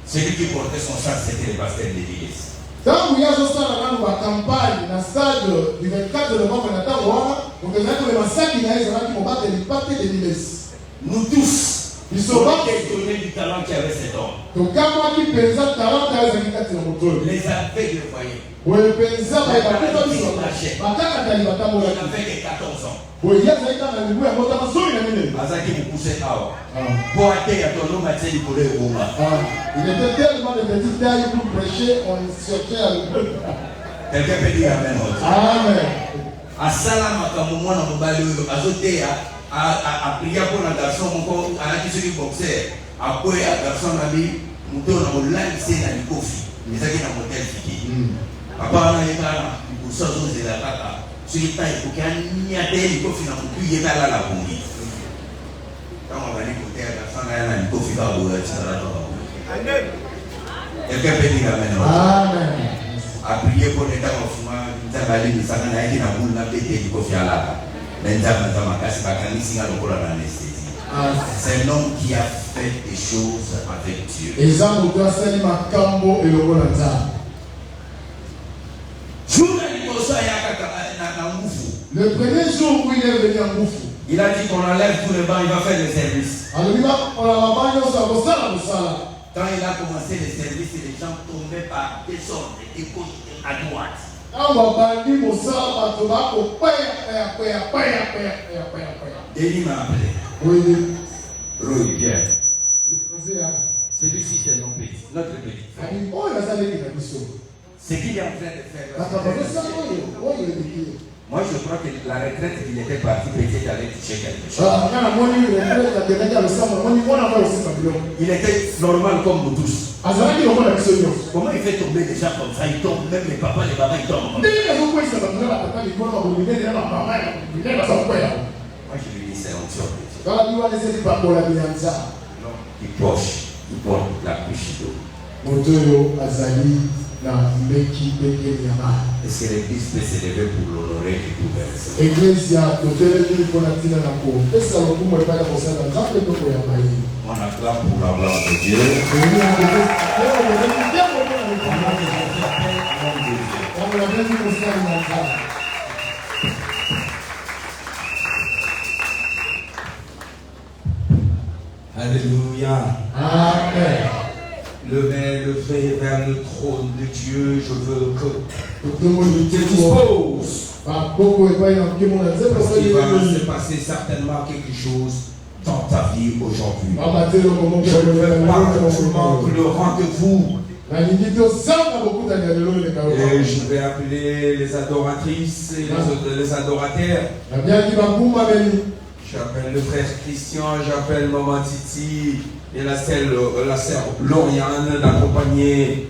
Speaker 8: Celui qui portait son sac, c'était le pasteur de l'église.
Speaker 7: Quand vous avez la campagne dans le stade du 24 novembre,
Speaker 8: nous tous, nous sommes étonnés du talent qu'il y avait cet homme. Les aveugles voyaient. Il n'avait que 14 ans. Azaki Moukousset Awa. Pour accueillir ton nom, Mathieu Nicolas Eboma.
Speaker 7: Il était tellement de petite taille pour prêcher, on cherchait à le.
Speaker 8: Quelqu'un peut dire Amen.
Speaker 7: Amen.
Speaker 8: À Salam, à Kamoumoua, à Moubalou, à Zoté, à prier pour un garçon, à qui se boxer, à quoi un garçon a mis, Mouton a mon langue, c'est la Nikofi. Mais ça qui est un modèle qui. Papa, on a été là, pour ça, c'est la tata. Sur les tailles, pour qu'il y ait un Nikofi dans mon cul, il est là la bombe. Quand on va aller côté à la fin, il y a un Nikofi dans le bout, quelqu'un peut dire Amen.
Speaker 7: Amen.
Speaker 8: À prier pour les dames au fumant, nous avons allé nous faire un qui n'a boule n'a pété du Kofi à la. Mais nous avons cassé la canisse à l'anesthésie. C'est un homme qui a fait des choses avec Dieu.
Speaker 7: Et ça, nous devons saluer ma cambo et le Rolanda. Le premier jour où il est venu en Moufou,
Speaker 8: il a dit qu'on enlève tous les bancs, il va faire le service. Quand il a commencé le service, les gens tombaient par désordre et gauche et à droite. Denis m'a appelé. Roy Pierre. Celui-ci c'est notre petit frère. Ce qu'il est en train de faire. Moi je crois que la retraite qu'il était parti peut-être d'aller toucher quelque chose. Il était normal comme nous tous. Comment il fait tomber des gens comme ça? Il tombe, même les papas, les mamans, ils tombent. Moi je lui dis c'est un il porte la couche d'eau. Est-ce que l'église peut s'élever pour l'honorer et tout verser? On acclame pour la gloire de Dieu. Alléluia.
Speaker 7: Amen.
Speaker 8: Levez le fait vers le trône de Dieu. Je veux que tu te disposes. Parce qu'il va se passer certainement quelque chose dans ta vie aujourd'hui. Je ne veux pas que tu manques le rendez-vous. Et je vais appeler les adoratrices et les adorateurs. J'appelle le frère Christian, j'appelle Maman Titi et la sœur Lauriane d'accompagner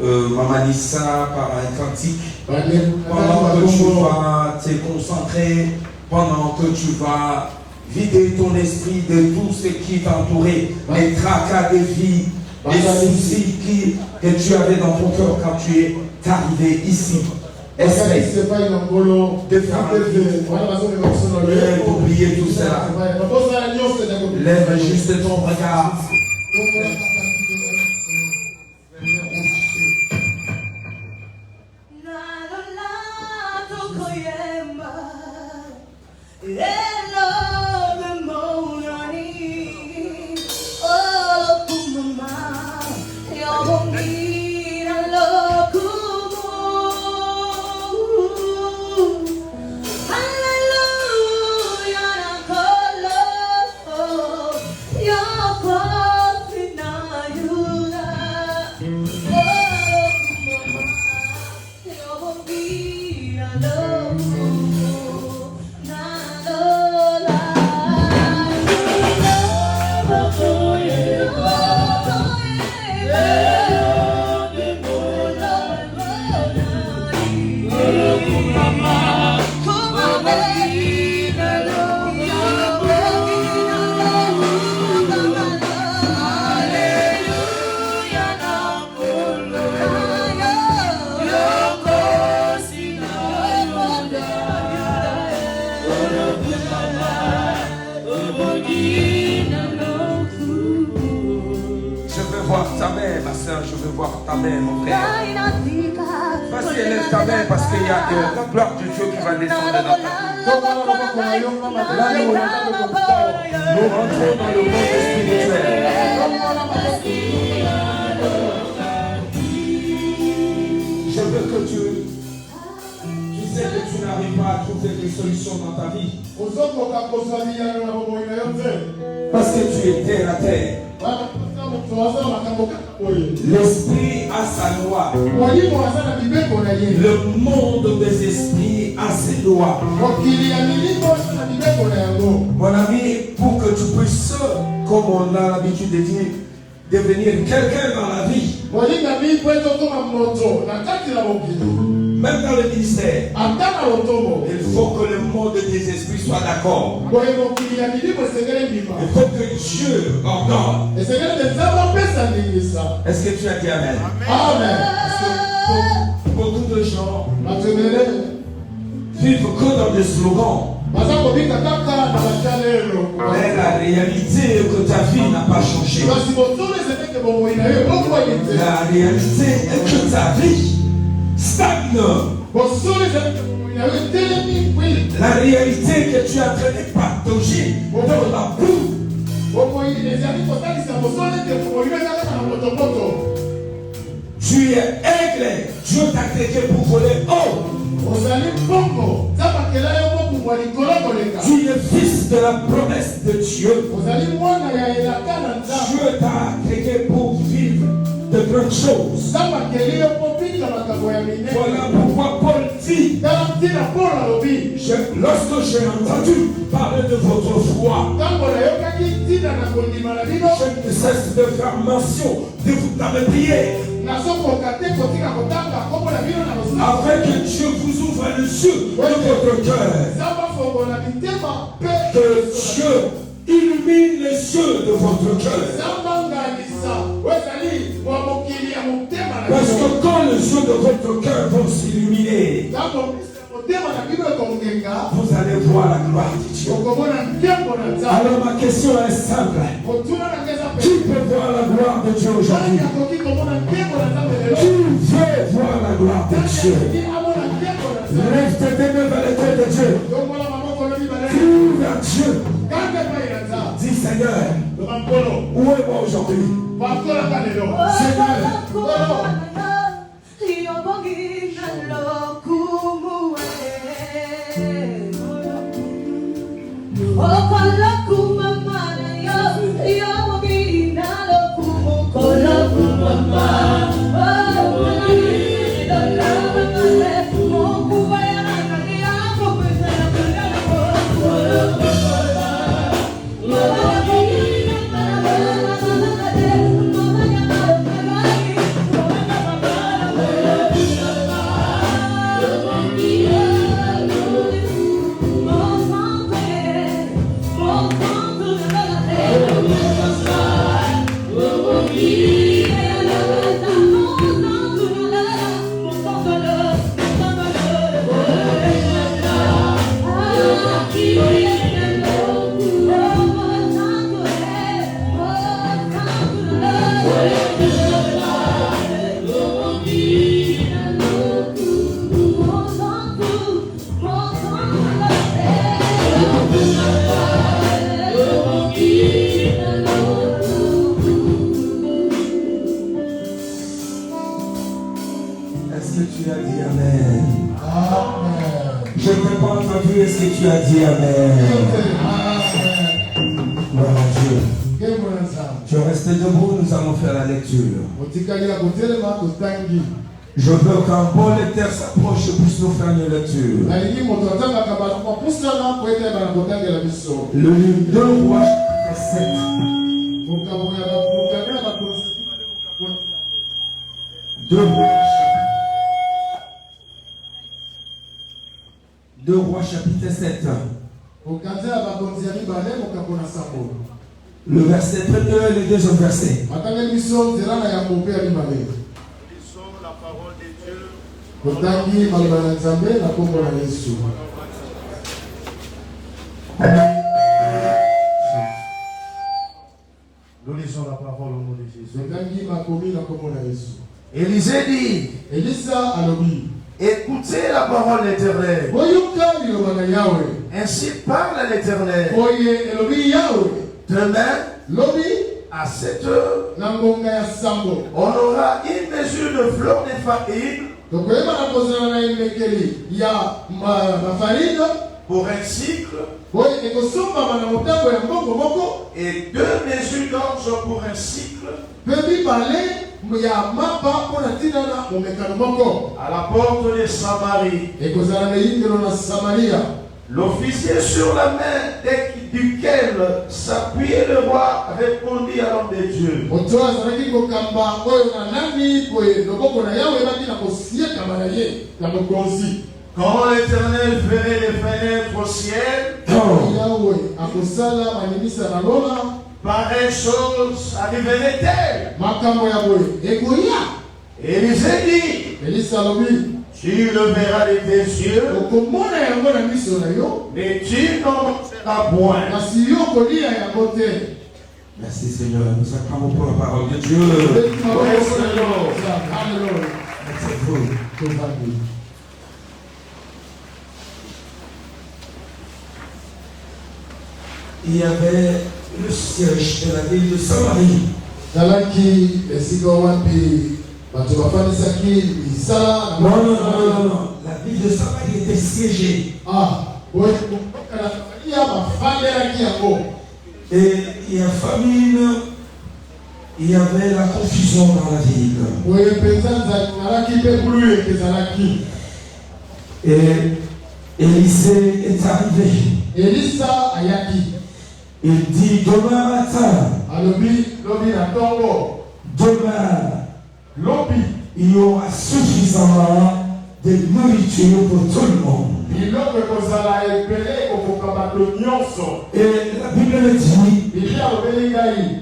Speaker 8: Maman Nissa par un cantique. Pendant que tu vas te concentrer, pendant que tu vas vider ton esprit de tout ce qui t'entourait, les tracas de vie, les soucis que tu avais dans ton cœur quand tu es arrivé ici. Essaye de faire oublier tout cela. Lève juste ton regard. sœur, je veux voir ta main, mon frère. Vas-y, élève ta main parce qu'il y a la gloire de Dieu qui va descendre dans ta vie. Là, nous rentrons dans le monde spirituel. Je veux que tu sais que tu n'arrives pas à trouver des solutions dans ta vie. Parce que tu es terre à terre. L'esprit a sa loi. Le monde des esprits a ses lois. Mon ami, pour que tu puisses, comme on a l'habitude de dire, devenir quelqu'un dans la vie, même dans le ministère, il faut que le monde des esprits soit d'accord. Il faut que Dieu ordonne. Est-ce que tu as dit Amen?
Speaker 7: Amen.
Speaker 8: Parce que beaucoup de gens vivent que dans des slogans. Mais la réalité est que ta vie n'a pas changé. La réalité est que ta vie stagne. La réalité est que tu as traité pathologie dans la boue. Tu es aigle. Dieu t'a créé pour voler haut. Tu es fils de la promesse de Dieu. Dieu t'a créé pour vivre de grandes choses. Voilà pourquoi Paul dit, lorsque j'ai entendu parler de votre foi, je ne cesse de faire mention de vous dans mes prières, afin que Dieu vous ouvre les yeux de votre cœur, que Dieu illumine les yeux de votre cœur. Parce que quand les yeux de votre cœur vont s'illuminer, vous allez voir la gloire de Dieu. Alors ma question est simple. Qui peut voir la gloire de Dieu aujourd'hui? Qui veut voir la gloire de Dieu? Lève tes deux mains vers les têtes de Dieu. Crie vers Dieu. Dis Seigneur, où est moi aujourd'hui? Seigneur, est-ce que tu as dit Amen? Gloire à Dieu. Tu es resté debout, nous allons faire la lecture. Je veux qu'un bon lecteur s'approche et puisse nous faire une lecture. Le livre 2 Rois, chapitre 7. 2 Rois chapitre 7. Le verset 1 et le deuxième verset.
Speaker 7: Lisons la parole de Dieu. Nous lisons la parole au nom de Jésus.
Speaker 3: Élisée dit, écoutez la parole de l'Éternel. Ainsi parle l'Éternel. Demain, à cette heure, on aura une mesure de fleur de farine pour un cycle et 2 mesures d'orge pour un cycle à la porte de Samarie. L'officier sur la main duquel s'appuyait le roi répondit à l'homme de Dieu. Quand l'Éternel ferait les fenêtres au ciel, pareille chose arriverait-elle? Élisée dit, tu le verras de tes yeux, mais tu n'en seras point.
Speaker 8: Merci Seigneur, nous acclamons pour la parole de Dieu. Il y avait le siège de la ville de Samarie. Non, la ville de Samarie était siégée. Et il y a famine, il y avait la confusion dans la ville. Et Élisée est arrivé. Il dit demain matin, demain, il y aura suffisamment de nourriture pour tout le monde. Et la Bible dit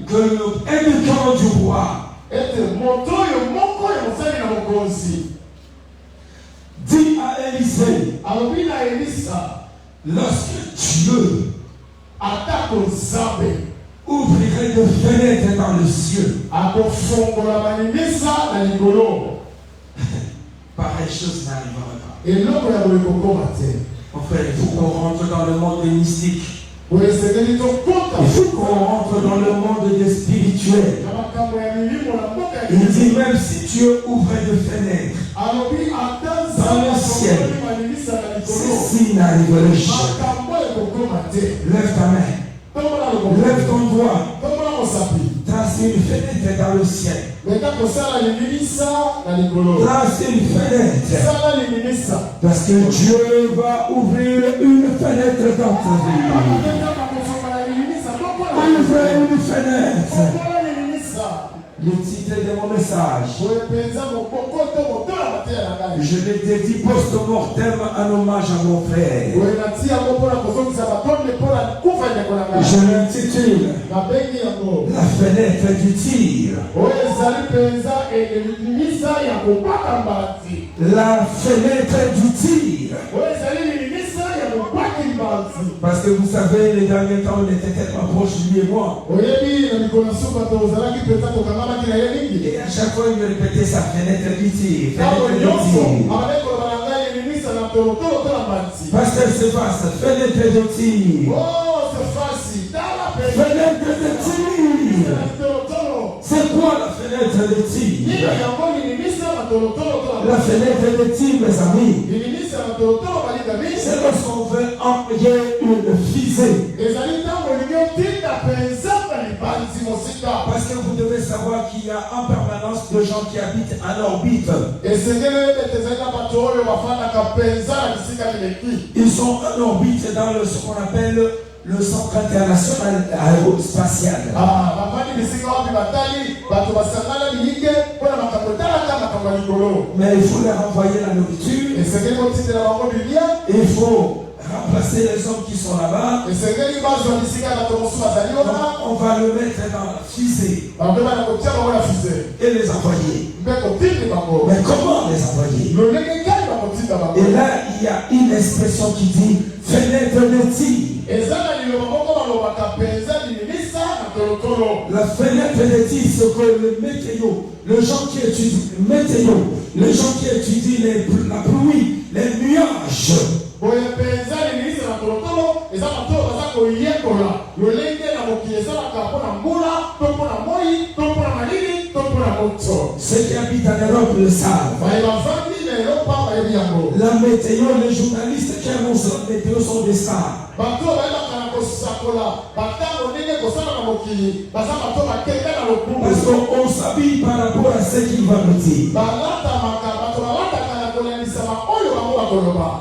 Speaker 8: que le habitant du roi dit à Élisée, lorsque Dieu ouvrirait de fenêtres dans le ciel, pareille chose n'arrivera pas. En fait, il faut qu'on rentre dans le monde des mystiques. Il faut qu'on rentre dans le monde des spirituels. Il dit même si Dieu ouvrait de fenêtres dans le ciel, ceci n'arriverait jamais. Lève ta main. Lève ton doigt. Trace une fenêtre dans le ciel. Trace une fenêtre. Parce que Dieu va ouvrir une fenêtre dans ta vie. Ouvre une fenêtre. Le titre de mon message, je l'ai dédié post-mortem en hommage à mon frère. Je l'intitule La fenêtre du tir. La fenêtre du tir. Parce que vous savez, les derniers temps, on était tellement proches, lui et moi. Et à chaque fois, il me répétait sa fenêtre du tir. Parce qu'elle se passe, fenêtre de tir. Fenêtre de tir. C'est quoi la fenêtre de tir? La fenêtre de tir, mes amis, c'est lorsqu'on veut envoyer une fusée. Parce que vous devez savoir qu'il y a en permanence de gens qui habitent en orbite. Ils sont en orbite dans ce qu'on appelle le centre international aérospatial. Mais il faut leur envoyer la nourriture. Il faut remplacer les hommes qui sont là-bas. On va le mettre dans la fusée et les envoyer. Mais comment les envoyer? Et là, il y a une expression qui dit fenêtre de tir. La fenêtre de tir, c'est que le météo, les gens qui étudient le météo, les gens qui étudient la pluie, les nuages. Ceux qui habitent en Europe le savent. La météo, les journalistes qui annoncent la météo sont des stars. Parce qu'on s'habille par rapport à ce qu'il va nous dire.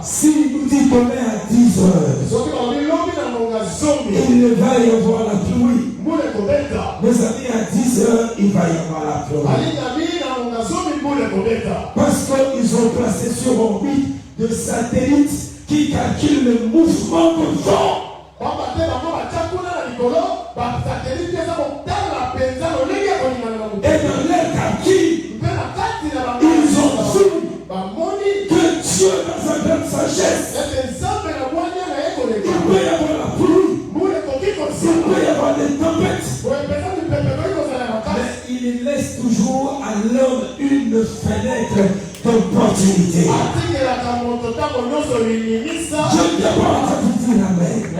Speaker 8: Si nous dit demain à 10 heures, il va y avoir la pluie. Mes amis, à 10 heures, il va y avoir la pluie. Parce qu'ils ont placé sur orbite de satellites qui calculent le mouvement du vent. Et dans leur calcul, ils ont vu que Dieu, dans sa grande sagesse, il peut y avoir la pluie, il peut y avoir des tempêtes, mais il laisse toujours à l'homme une fenêtre d'opportunité. Je ne peux pas te dire amen. Et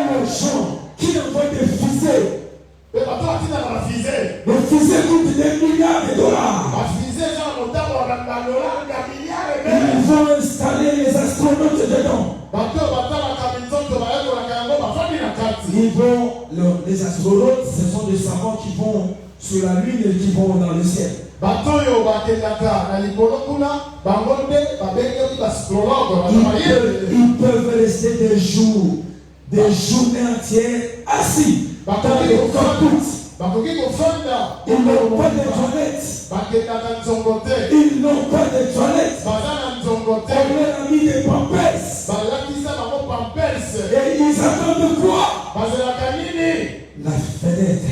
Speaker 8: les gens qui envoient des fusées, les fusées coûtent des milliards de dollars. Ils vont installer les astronautes dedans. Les astronautes, ce sont des savants qui vont sur la lune et qui vont dans le ciel. Ils peuvent rester des jours, des journées entières assis dans les cockpits. Ils n'ont pas de toilettes. Ils n'ont pas de toilettes. On leur a mis des pampers. Et ils attendent quoi? La fenêtre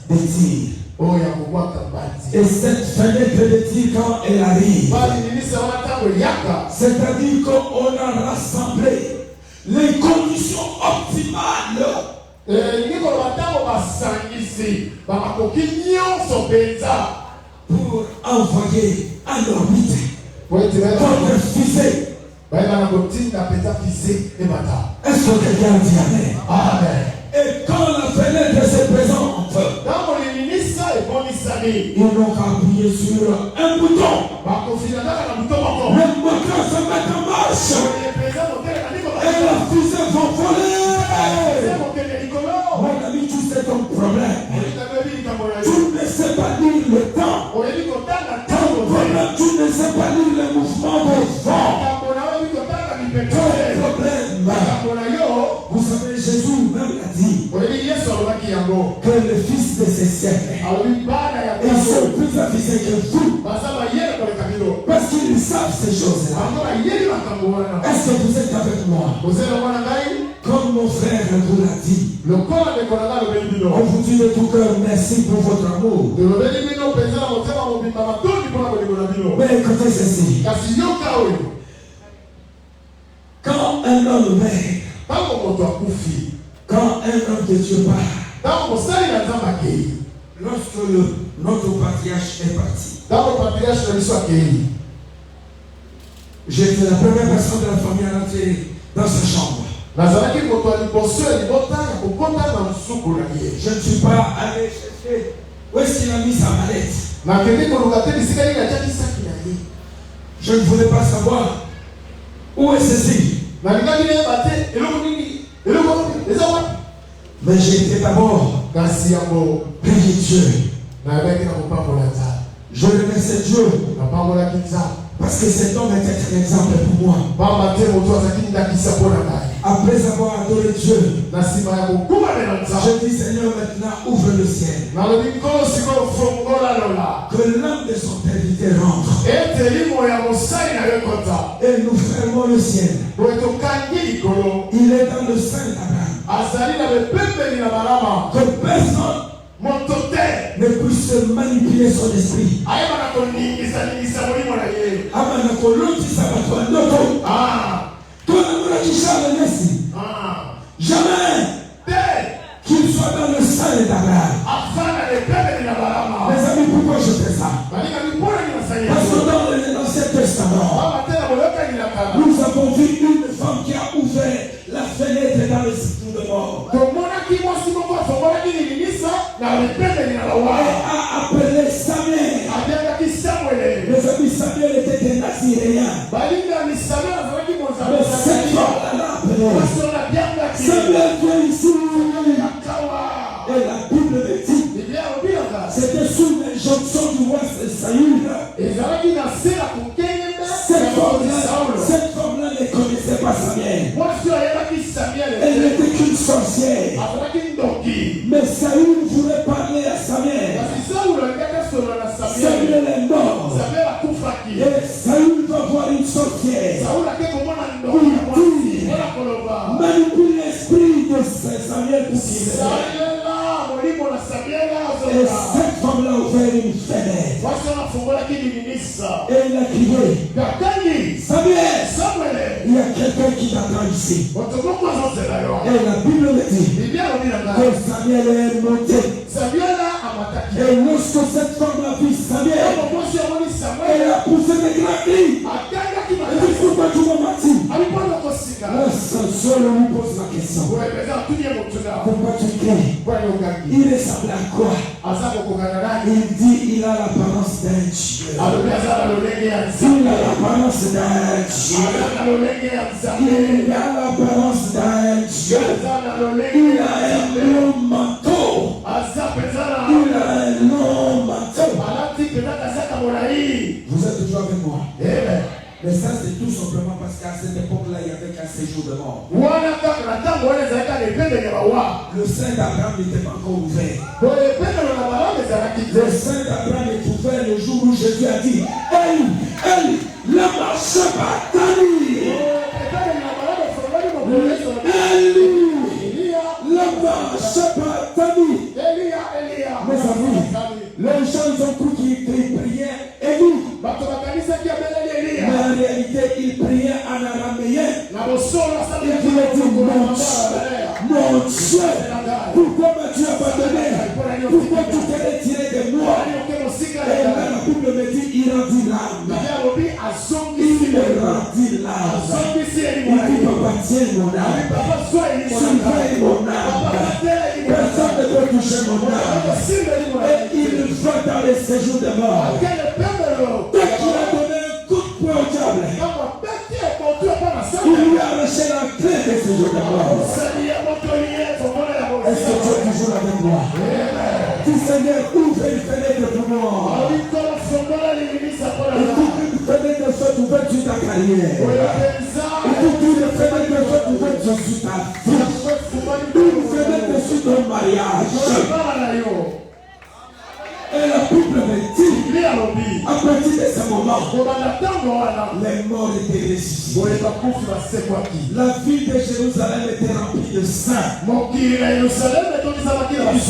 Speaker 8: de tir. Et cette fenêtre de tir, quand elle arrive, c'est-à-dire qu'on a rassemblé les conditions optimales pour envoyer en orbite votre fusée. Est-ce que quelqu'un dit amen? Amen. Et quand la fenêtre se présente, ils n'ont qu'à appuyer sur un bouton. Le moteur se met en marche. Et la fusée va voler. Mon ami, tu sais ton problème. Tu ne sais pas lire le temps. Ton problème, tu ne sais pas lire le mouvement du vent. Ton problème, vous savez, Jésus même l'a dit que le fils de ces siècles, ils sont plus avisés que vous. Parce qu'ils savent ces choses-là. Est-ce que vous êtes avec moi? Comme mon frère vous l'a dit, on vous dit de tout cœur merci pour votre amour. Mais écoutez ceci. Quand un homme meurt, quand un homme de Dieu part, lorsque notre patriarche est parti, j'étais la première personne de la famille à entrer dans sa chambre. Je ne suis pas allé chercher où est-ce qu'il a mis sa mallette. Je ne voulais pas savoir où est ceci. Mais j'ai été d'abord prier Dieu. Je remercie Dieu parce que cet homme était un exemple pour moi. Après avoir adoré Dieu, je dis Seigneur, maintenant ouvre le ciel. Que l'âme de son serviteur rentre. Et nous fermons le ciel. Il est dans le sein d'Abraham. Que personne ne puisse manipuler son esprit. Jamais saint d'Abraham. Mes amis, pourquoi je fais ça? Parce que dans l'Ancien Testament, nous avons vu une femme qui a ouvert la fenêtre dans le séjour de mort. Et a appelé Samuel. Les amis, Samuel était un Naziréen. Mais cette femme-là l'a appelé. Samuel vient ici. Et la Bible me dit, c'était sous l'injonction du roi Saül. Cette femme-là ne connaissait pas Samuel. Elle n'était qu'une sorcière. Mais Saül voulait parler à Samuel. Samuel est mort. Et Saül va voir une sorcière. Manipule l'esprit de Samuel pour qu'il meure. Et cette femme-là a ouvert une fenêtre. Et il a crié, Samuel, il y a quelqu'un qui t'attend ici. Et la Bible me dit que Samuel est monté. Et lorsque cette femme a vu Samuel, elle a poussé des grands cris. Elle dit, pourquoi tu m'as menti? Là, Samson lui pose la question. Pourquoi tu cries? Il ressemble à quoi? Il dit, il a l'apparence d'un Dieu. Il a l'apparence d'un Dieu. Il a l'apparence d'un Dieu. Il a un long manteau. Il a un long manteau. Vous êtes toujours avec moi? Mais ça, c'est tout simplement parce qu'à cette époque-là, il y avait qu'un séjour de mort. Le sein d'Abraham n'était pas encore ouvert. Le sein d'Abraham est ouvert le jour où Jésus a dit, Eli, lama sabachthani. Eli, lama sabachthani. Mes amis, les gens ont cru qu'il priait Eli. Mais en réalité, il priait en araméen. Il voulait dire, mon Dieu, pourquoi m'as-tu abandonné? Pourquoi tu t'es retiré de moi? Et là, la Bible me dit, il rendit l'âme. Il rendit l'âme. Il dit, papa, tiens mon âme. Surveille mon âme. Personne ne peut toucher mon âme. Et il va dans les séjours de mort. Dès qu'il a donné un coup de poing au diable, il lui a arraché la clé de ce jour de mort. Est-ce que tu es toujours avec moi? Dis Seigneur, ouvre une fenêtre pour moi. Ouvre une fenêtre de feu ouverte sur ta carrière. Ouvre une fenêtre de feu ouverte sur ta vie. Une fenêtre sur ton mariage. Et la Bible me dit, à partir de ce moment, les morts étaient ressuscités. La ville de Jérusalem était remplie de saints. Ils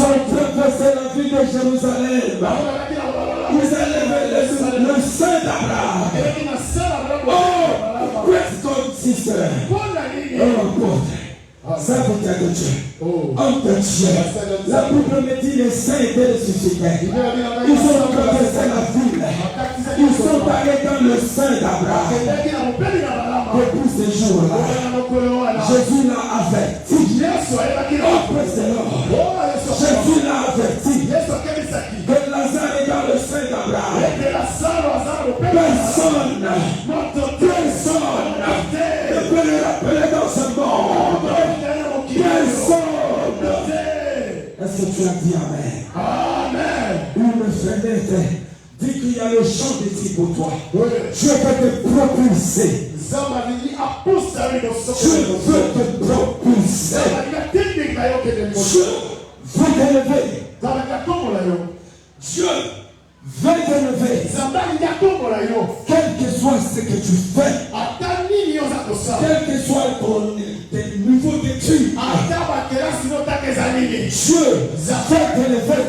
Speaker 8: ont traversé la ville de Jérusalem. Ils allaient le sein d'Abraham. Oh, Preston Sister. Oh, ça vous tient de Dieu. Homme de Dieu. La Bible me dit les saints étaient ressuscités. Ils ont traversé la ville. Ils sont allés dans le sein d'Abraham. Depuis ce jour-là, Jésus l'a averti. Oh, praise the Lord. Jésus l'a averti que Lazare est dans le sein d'Abraham. Personne ne peut le rappeler dans ce monde. Est-ce que tu as dit Amen? Amen. Une fenêtre dit qu'il y a le champ d'éthique pour toi. Je vais te propulser. Je veux te propulser. Je veux t'élever. Dieu veut t'élever. Quel que soit ce que tu fais, quel que soit ton niveau d'études, Dieu veut t'élever.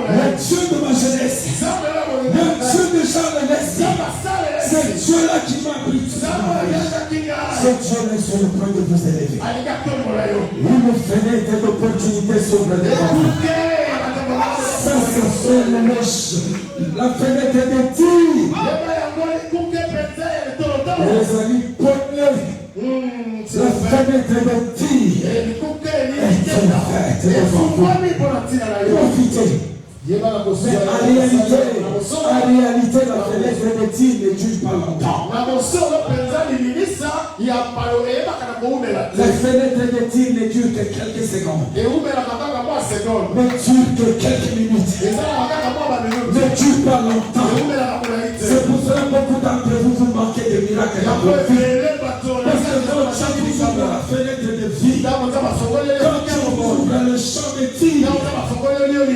Speaker 8: Le Dieu de ma jeunesse, le Dieu de Jean-Lénès, c'est Dieu-là qui m'a pris. Ce Dieu est sur le point de vous élever. Une fenêtre d'opportunité s'ouvre devant vous. Ça, c'est la fenêtre de Dieu. Les amis, la fenêtre de Dieu est ouverte devant vous. Profitez. Mais en réalité, la fenêtre de Dieu ne dure pas longtemps. La fenêtre de Dieu ne dure que quelques secondes. Ne dure que quelques minutes. Ne dure pas longtemps. C'est pour cela que beaucoup d'entre vous manquez de miracles dans votre vie. Parce que quand tu ouvres la fenêtre de vie, quand tu ouvres le champ de Dieu,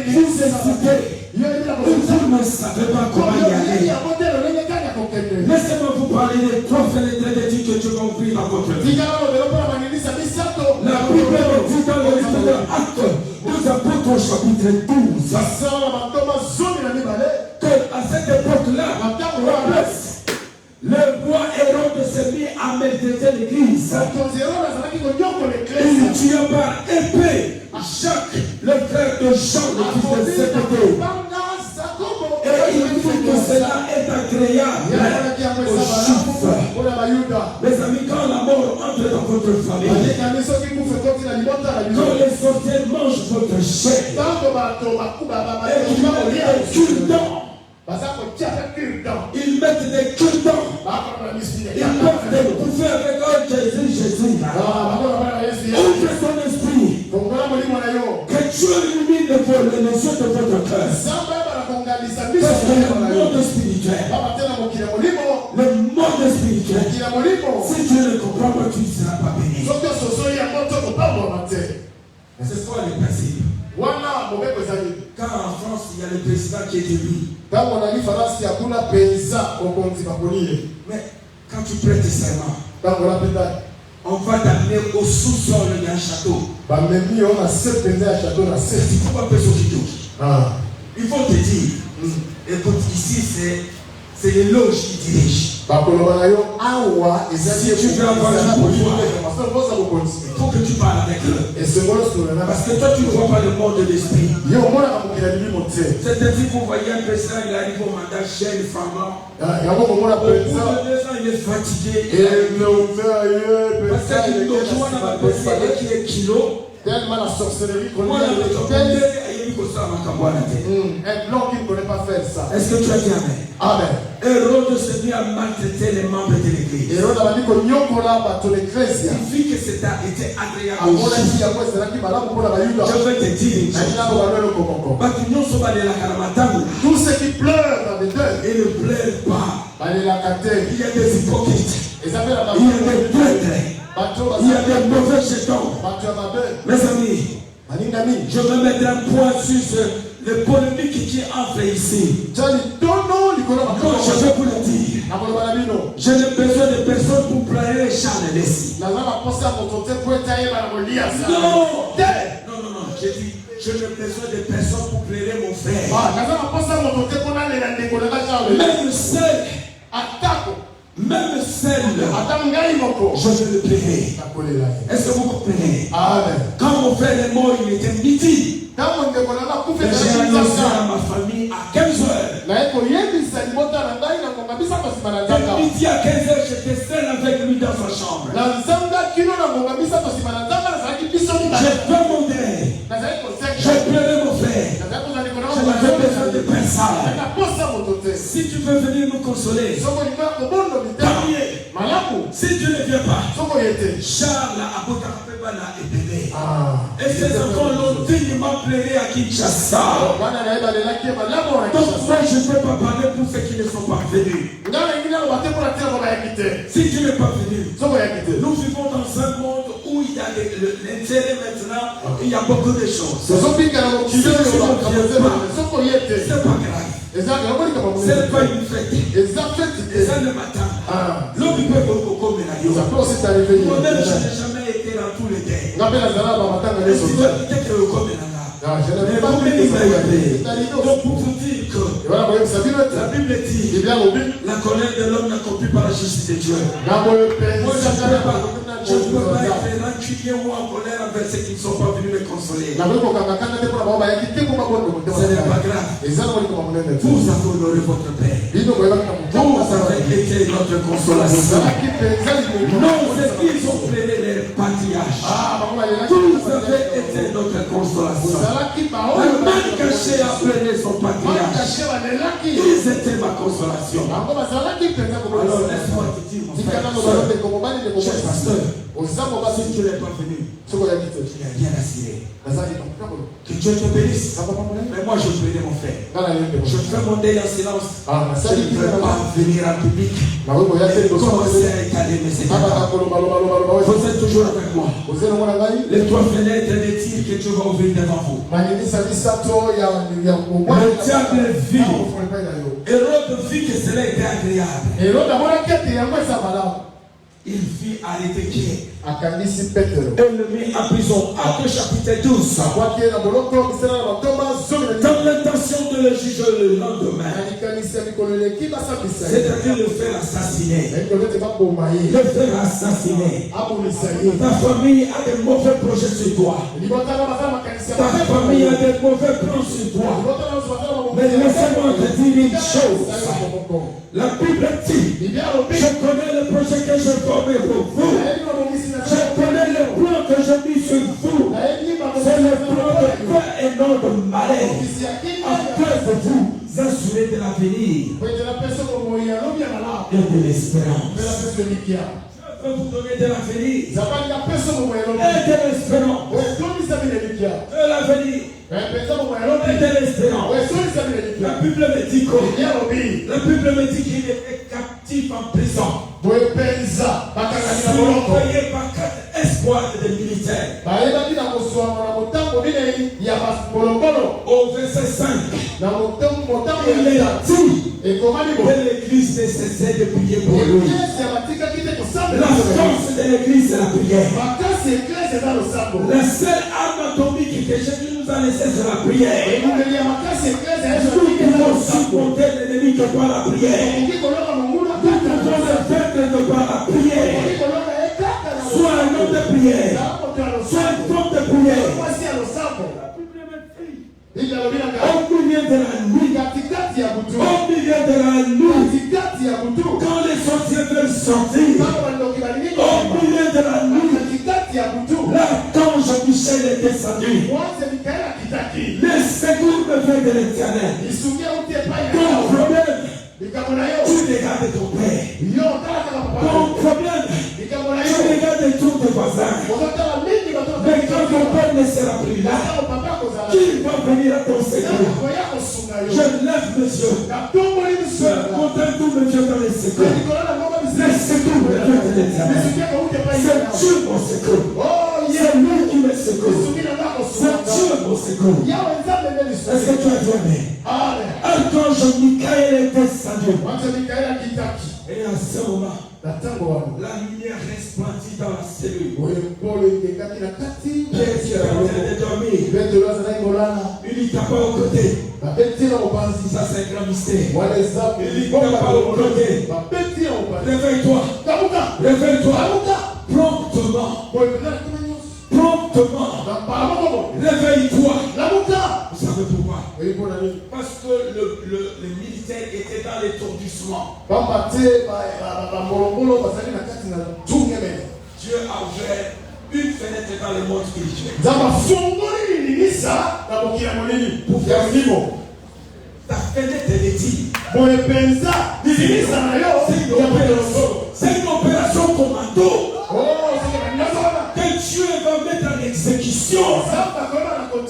Speaker 8: vous hésitez. Vous ne savez pas comment y aller. Laissez-moi vous parler des trois fenêtres de Dieu que Dieu a ouvert dans votre vie. La Bible dit dans le livre de Actes, nous apôtres au chapitre 12, que à cette époque-là, le roi Hérode s'est mis à méditer l'église. Il tua par épée Jacques, le frère de Jean, le fils de Zébédée. Et il dit que cela est agréable aux Juifs. Mes amis, quand la mort entre dans votre famille, quand les sorciers mangent votre chair, et qu'ils mettent des cure-dents, ils mettent des cure-dents, ils peuvent des bouffées avec un Jésus. Ouvre ton esprit, que Dieu illumine les yeux de votre cœur. Parce que le monde spirituel, si Dieu ne comprend pas, tu ne seras pas béni. C'est quoi le principe? Quand en France, il y a le président qui est élu. Mais quand tu prêtes serment, on va t'amener au sous-sol d'un château. Il faut te dire, écoute, ici c'est les loges qui dirigent. Si tu veux avoir du pouvoir, il faut que tu parles avec eux. Parce que toi tu ne vois pas le monde de l'esprit. C'est-à-dire que vous voyez un président, il arrive au mandat jeune, flamand. Au bout de 2 ans, il est fatigué. Parce qu'il doit qui est kilo.
Speaker 7: Tellement la sorcellerie qu'on
Speaker 8: a
Speaker 7: un blanc qui ne connaît pas faire ça.
Speaker 8: Est-ce que tu as dit amen?
Speaker 7: Amen.
Speaker 8: Hérode s'est mis à maltraiter les membres de l'église.
Speaker 7: Hérode a dit que
Speaker 8: il fit que c'était agréable. Je vais te dire une chose.
Speaker 7: Tous ceux qui pleurent dans les deuils,
Speaker 8: ils ne pleurent pas.
Speaker 7: Il y
Speaker 8: a des hypocrites. Il y a des prêtres. Il y a des mauvais jetons. Mes amis, je vais mettre un point sur le polémique qui entre ici. Non, je vais vous le dire. Je n'ai besoin de personne pour plaire les charles d'ici. Non, j'ai dit, je n'ai besoin de personne pour plaire mon frère. Même celle, je vais le plaider. Est-ce que vous comprenez? Quand mon frère est mort, il était midi. J'ai annoncé à ma famille à 15h. De midi à 15h, j'étais seul avec lui dans sa chambre. J'ai demandé. J'ai pleuré mon frère. Je n'avais besoin de personne. Si tu veux venir nous consoler, tant mieux. Si tu ne viens pas, Charles Abotakapebana est bébé. Et ses enfants l'ont dignement pleuré à Kinshasa. Donc moi je ne peux pas parler pour ceux qui ne sont pas venus. Si tu n'es pas venu, nous vivons dans un monde où il y a l'intérêt maintenant, il y a beaucoup de choses. Si tu ne viens pas, c'est pas grave. C'est pas une fête. Et ça ne m'attend. L'homme peut beaucoup comme il a. Moi-même, je n'ai jamais été dans tous les dés. Et si tu as dit que comme il a. Donc pour vous dire que la Bible dit la colère de l'homme n'accomplit pas la justice de Dieu. Moi je ne peux pas être rancunier ou en colère envers ceux qui ne sont pas venus me consoler.
Speaker 7: Ce n'est pas grave.
Speaker 8: Vous avez honoré votre Père. Vous avez été notre consolation. Nos esprits ont pleuré les patriarches. Vous avez été notre consolation. Le mal caché a pleuré son patriarche. Ils étaient ma consolation. Alors laisse-moi te dire, mon frère, cher pasteur, si tu n'es pas venu, tu n'as rien assuré. Que Dieu te bénisse. Mais moi je bénis mon frère. Je fais mon deuil en silence. Je ne veux pas venir en public et commencer à étaler mes états. Vous êtes toujours avec moi. Les trois fenêtres des tirs que Dieu va ouvrir devant vous. Le diable vit. Hérode vit que cela était agréable. Il vit arrêter qui? Et le mit en prison. Actes chapitre 12. Dans l'intention de le juger le lendemain. C'est-à-dire le faire assassiner. Le faire assassiner. Ta famille a des mauvais projets sur toi. Ta famille a des mauvais plans sur toi. Mais laissez-moi te dire une chose. La Bible dit, je connais le projet que je formé pour vous. Je connais le plan que je mis sur vous. C'est le plan de paix et non de malheur. Afin de vous assurer de l'avenir et de l'espérance. Je veux vous donner de l'avenir et de l'espérance. De l'avenir. Et de l'espérance. La Bible me dit quoi? La Bible me dit qu'il est captif en prison. Vous ne voyez pas quatre espoirs de militaires. Au verset 5, il est dit que l'église ne cessait de prier pour lui. La force de l'église, c'est la prière. La seule arme atomique que Jésus nous a laissée, c'est la prière. Nous pouvons supporter l'ennemi que par la prière. Nous pouvons le faire que par la prière. Soit un homme de prière, soit une femme de prière. Au milieu de la nuit, quand les sorciers veulent sortir, au milieu de la nuit, l'archange Michel est descendu. Les secours me viennent de l'Éternel. Ton problème, tu regardes ton père. Ton problème, tu regardes tous tes voisins. Mais quand ton père ne sera plus là, qui va venir à ton secours? Je lève mes yeux. Je contemple mes yeux dans les secours. Les secours me viennent de l'Éternel. C'est Dieu mon secours. C'est lui qui me secourt. C'est Dieu mon secours. Est-ce que tu as dit amen? Archange Michael est descendu. Et à ce moment, la lumière resplendit dans la cellule. Pierre qui est en train de dormir. Il n'y t'a pas au côté. Ça c'est un grand mystère. Il n'y t'a pas au côté. Réveille-toi. Réveille-toi. Promptement. Promptement. Réveille-toi. Vous savez pourquoi? Parce que le militaire était dans l'étourdissement. Dieu a ouvert une fenêtre dans le monde spirituel. Pour faire vivre. Ta fenêtre est dit. C'est une opération commando. Que Dieu va mettre en exécution pour te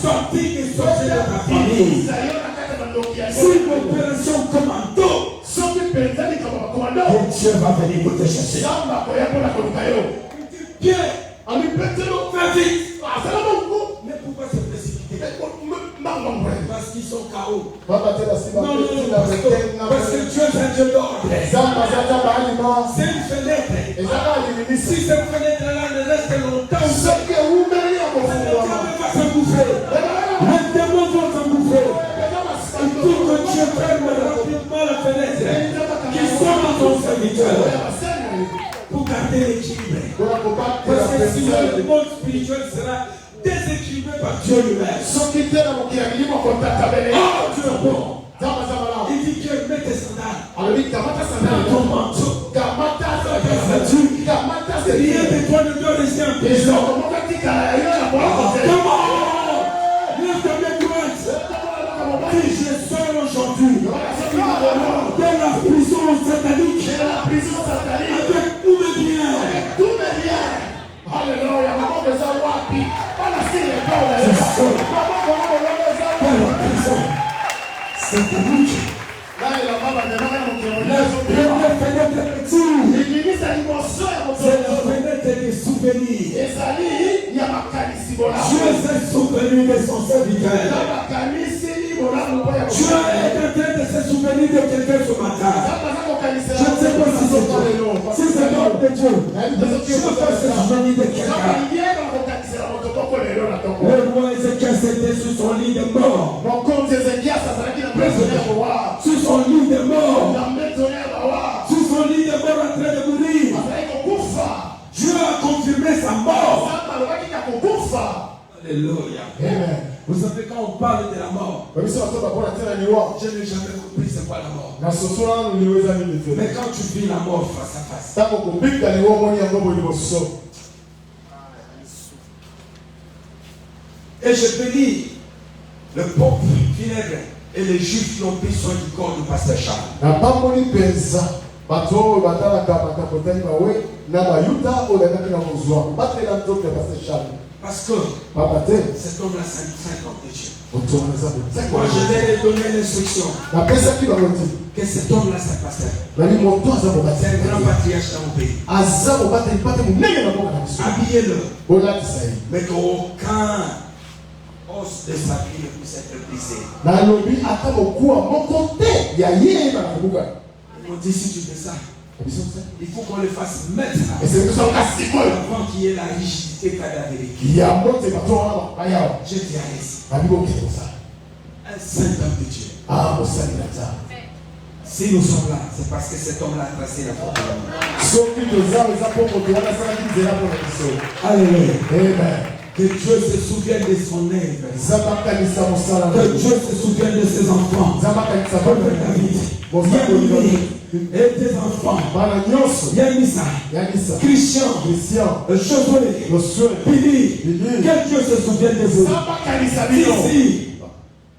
Speaker 8: sortir des sorciers de ta famille. C'est une opération commando. Et Dieu va venir pour te chercher. Bien, fais vite. Mais pourquoi se précipiter? Parce qu'ils sont KO. Non, parce que Dieu est un Dieu d'ordre. C'est une fenêtre. Si cette fenêtre-là ne reste longtemps, le diable va s'engouffrer. Les démons vont s'engouffrer. Il faut que Dieu ferme rapidement la fenêtre qui sort dans ton serviteur pour garder l'équilibre. Parce que si le le monde spirituel sera déséquilibré par Dieu lui-même. Oh, Dieu est bon. Il dit que mets tes sandales. Ton manteau. Rien de toi ne doit rester en prison. Comment? Lève ta main droite. Dis, je sors aujourd'hui de la prison satanique. Avec tous mes biens.
Speaker 7: Alléluia. Maman de ça, wapi. On a signé le corps.
Speaker 8: Satanique.
Speaker 7: Là, il a pas de
Speaker 8: La première fenêtre petite. C'est la fenêtre des souvenirs. Dieu s'est souvenu de son serviteur. Dieu est en train de se souvenir de quelqu'un ce matin. Je ne sais pas si c'est toi. Si c'est l'homme de Dieu, Dieu va se souvenir de quelqu'un. Le roi Ézéchias était sur son lit de mort. Sur son lit de mort. Sur son lit de mort en train de mourir. Dieu a confirmé sa mort. Alléluia. Vous savez, quand on parle de la mort, je n'ai jamais compris c'est quoi la mort. Mais quand tu vis la mort face à face, et je bénis le peuple funèbre et les juifs qui ont pris soin du corps du pasteur Charles. Parce que cet homme-là, c'est un homme de Dieu. Moi, je vais lui donner l'instruction que cet homme-là, c'est un pasteur. C'est un grand patriarche dans mon pays. Habillez-le. Mais qu'aucun os de sa vie ne puisse être brisé. On dit si tu fais ça, il faut qu'on le fasse maintenant. Avant qu'il y ait la rigidité cadavérique. Je dirais ici. Un saint homme de Dieu. Si nous sommes là, c'est parce que cet homme-là a tracé la porte de la mort. Alléluia. Amen. Que Dieu se souvienne de son œuvre. Que Dieu se souvienne de ses enfants. David, et tes enfants. Yanissa, Christian, Josué, Billy. Que Dieu se souvienne de vous. Ici,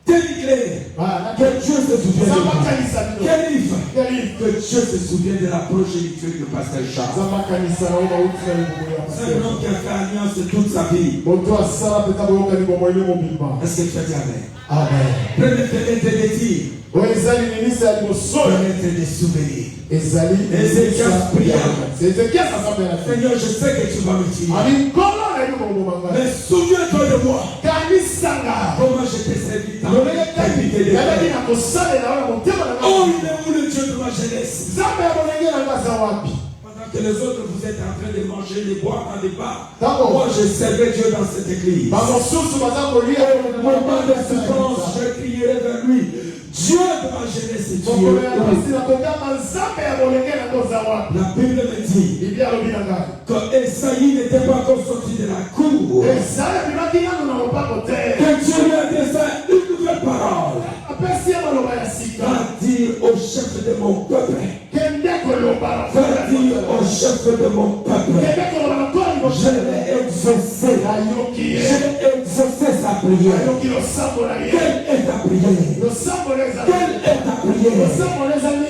Speaker 8: Téliclé. Que Dieu se souvienne de vous. Kélif. Que Dieu se souvienne de la progéniture du pasteur Charles. C'est un homme qui a fait alliance toute sa vie. Est-ce que tu as dit Amen? Amen. Prenez fenêtre des tirs. Fenêtre des souvenirs. Ézéchias pria. Seigneur, je sais que tu vas me tirer. Mais souviens-toi de moi. Comment je t'ai servi dans la vie de oh, il est où le Dieu de ma jeunesse? Pendant que les autres vous êtes en train de manger, de boire dans des bars, moi je servais Dieu dans cette église. Au moment de souffrance, je crierai vers lui. Dieu de ma jeunesse, Dieu. La Bible me dit que Esaïe n'était pas encore sorti de la cour. Que Dieu lui a dit ça une nouvelle parole. Va dire au chef de mon peuple. Va dire au chef de mon peuple. Je l'ai exaucé. J'ai exaucé sa prière. Quelle est ta prière? Quelle est ta prière?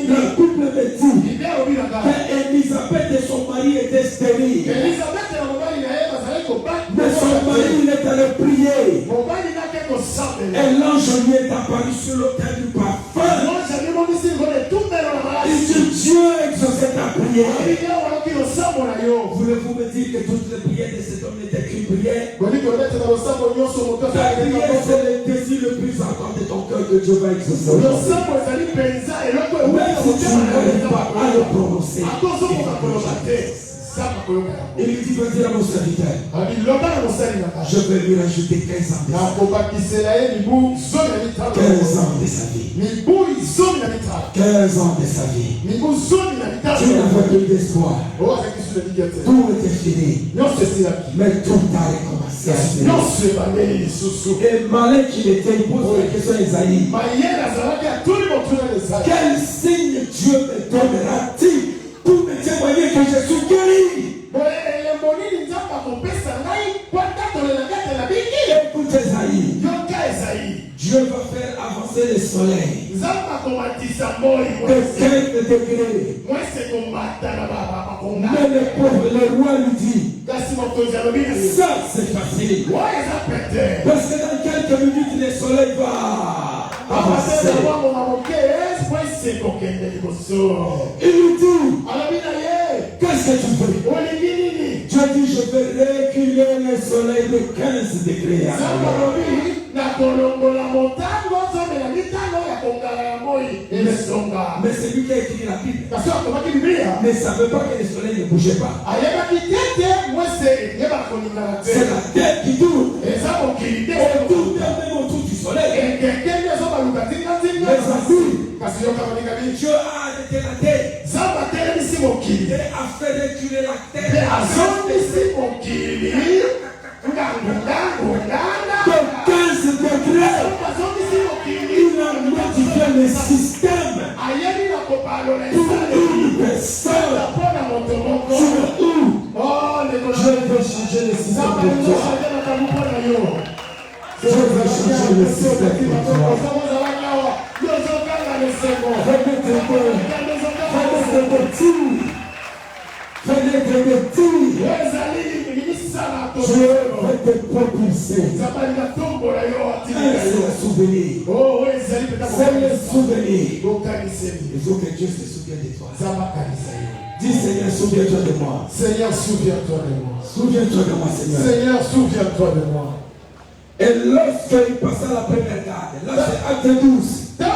Speaker 8: Le couple me dit qu'Élisabeth et son mari étaient stériles. Mais son mari il est allé prier. Et l'ange lui est apparu sur l'autel du parfum. Il dit Dieu a exaucé ta prière. Voulez-vous me dire que toutes les prières de cet homme n'étaient qu'une prière? Ta prière c'est le désir le plus ardent de ton cœur que Dieu va exaucer. Même si tu n'arrives pas à le prononcer. Il lui dit, vas-y à mon serviteur. Je vais lui rajouter 15 ans de sa vie. 15 ans de sa vie. 15 ans de sa vie. Tu n'avais plus d'espoir. Tout était fini.
Speaker 7: Non, c'est là.
Speaker 8: Mais tout a recommencé à se
Speaker 7: Non, c'est pas les sous-sous.
Speaker 8: Et malin qu'il était, il pose la question à Isaïe. Quel signe Dieu me donnera-t-il pour me témoigner que je suis guéri? Écoute Isaïe. Dieu va faire avancer le soleil de 15 degrés. Mais le roi lui dit, ça c'est facile. Parce que dans quelques minutes le soleil va avancer. Il lui dit, qu'est-ce que tu veux? Dieu dit, je vais reculer le soleil de 15 degrés. Mais c'est lui qui a écrit la Bible ne savait pas que le soleil ne bougeait pas. C'est la tête qui tourne. On tourne même autour du soleil. Dieu a arrêté la tête et a fait reculer la tête de 15 degrés. Il a modifié le système pour une personne. Je veux changer le système de toi. Je veux changer le système de toi. Je vais te propulser. C'est le souvenir. C'est le souvenir. Il faut que Dieu se souvienne de toi. Dis Seigneur, souviens-toi de moi.
Speaker 7: Seigneur, souviens-toi de moi.
Speaker 8: Souviens-toi de moi, Seigneur.
Speaker 7: Seigneur, souviens-toi de moi.
Speaker 8: Et lorsqu'il passa la première garde, là c'est acte 12. La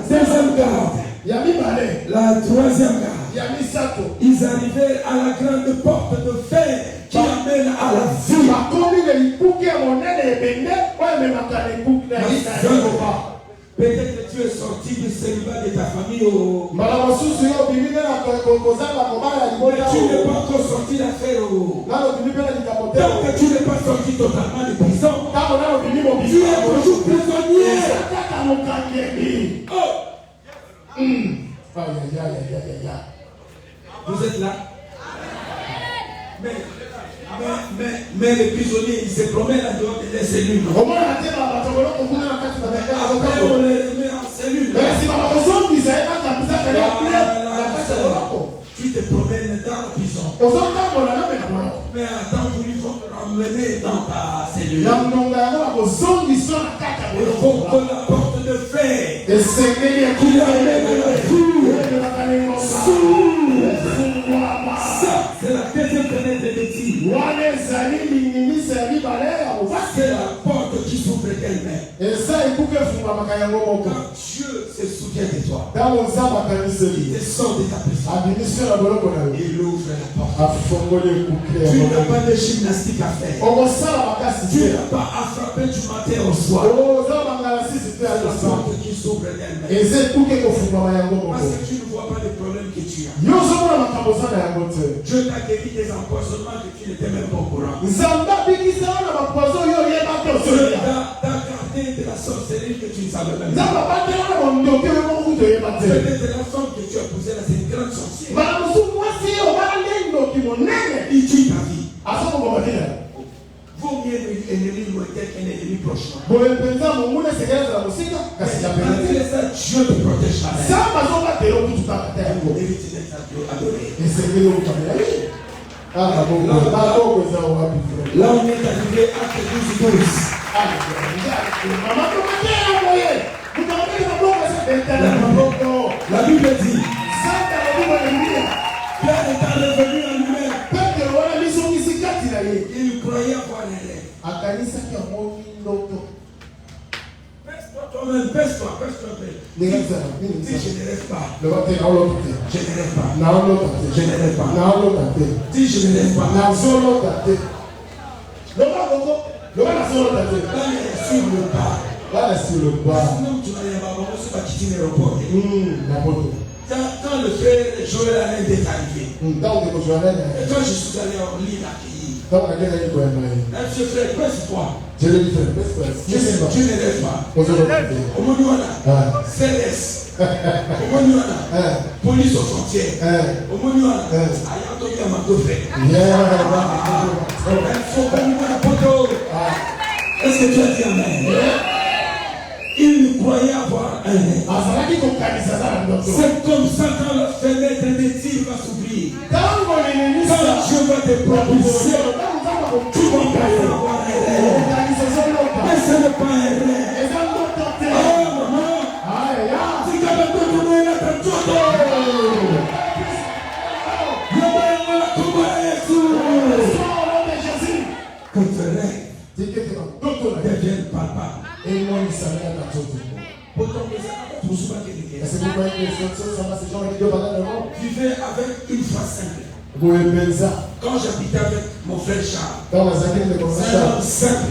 Speaker 8: deuxième garde, la troisième garde, ils arrivaient à la grande porte de fer qui amène à la vie. Peut-être que tu es sorti du célibat de ta famille au... Mais tu n'es pas encore sorti d'affaire au... Tant que tu n'es pas sorti totalement de prison, tu es toujours prisonnier. Oh! Vous êtes là? Mais les prisonniers, ils se promènent en dehors de les cellules. Après, on les met en cellule. Tu te promènes dans la prison. Mais attends, ils vont te ramener dans ta cellule. Il faut que la porte de fer qui amène à la vie ça, c'est la deuxième fenêtre de tir. C'est la porte qui s'ouvre elle-même. Quand Dieu se souvient de toi, il te sort de ta prison. Il ouvre la porte. Tu n'as pas de gymnastique à faire. Tu n'as pas à frapper du matin au soir. C'est la porte qui s'ouvre elle-même. Parce que tu ne vois pas les problèmes que tu as. Dieu t'a guéri des empoisonnements que tu n'étais même pas au courant. Dieu t'a gardé de la sorcellerie que tu ne savais même pas. Peut-être la femme que tu as posée là, c'est une grande sorcière. Il tue ta vie. Vaut mieux un ennemi lointain qu'un ennemi proche. Malgré ça, Dieu te protège la main. Évite d'être adoré. Là, on est arrivé à Acte 12. La Bible dit Pierre est revenu en lui-même. Il croyait avoir les rêves. Baisse-toi toi-même, baisse-toi. Dis je ne rêve pas. Je ne rêve pas. Je ne rêve pas. Dis je ne rêve pas. Là, sur le bas. Tu n'as pas quitter l'aéroport. Quand Quand le frère Joël Alain est arrivé, et
Speaker 7: Donc,
Speaker 8: quand je suis allé en ligne l'accueillir, monsieur frère, baisse-toi.
Speaker 7: je le dis,
Speaker 8: Tu n'élèves pas. Au Monuana, Céleste, au Monuana, police aux frontières, au Monuana, Ayato Yamato frère. Est-ce que tu as dit amen? Il croyait avoir un nez. C'est comme ça quand la fenêtre des tirs va s'ouvrir. Quand Dieu va te propulser, tu vas pas avoir un rêve. Mais ce n'est pas un rêve. Oh maman, si quelqu'un te connaît la tête, que ce rêve devienne palpable. Vivez avec une foi simple. Quand j'habitais avec mon frère Charles, c'est un homme simple,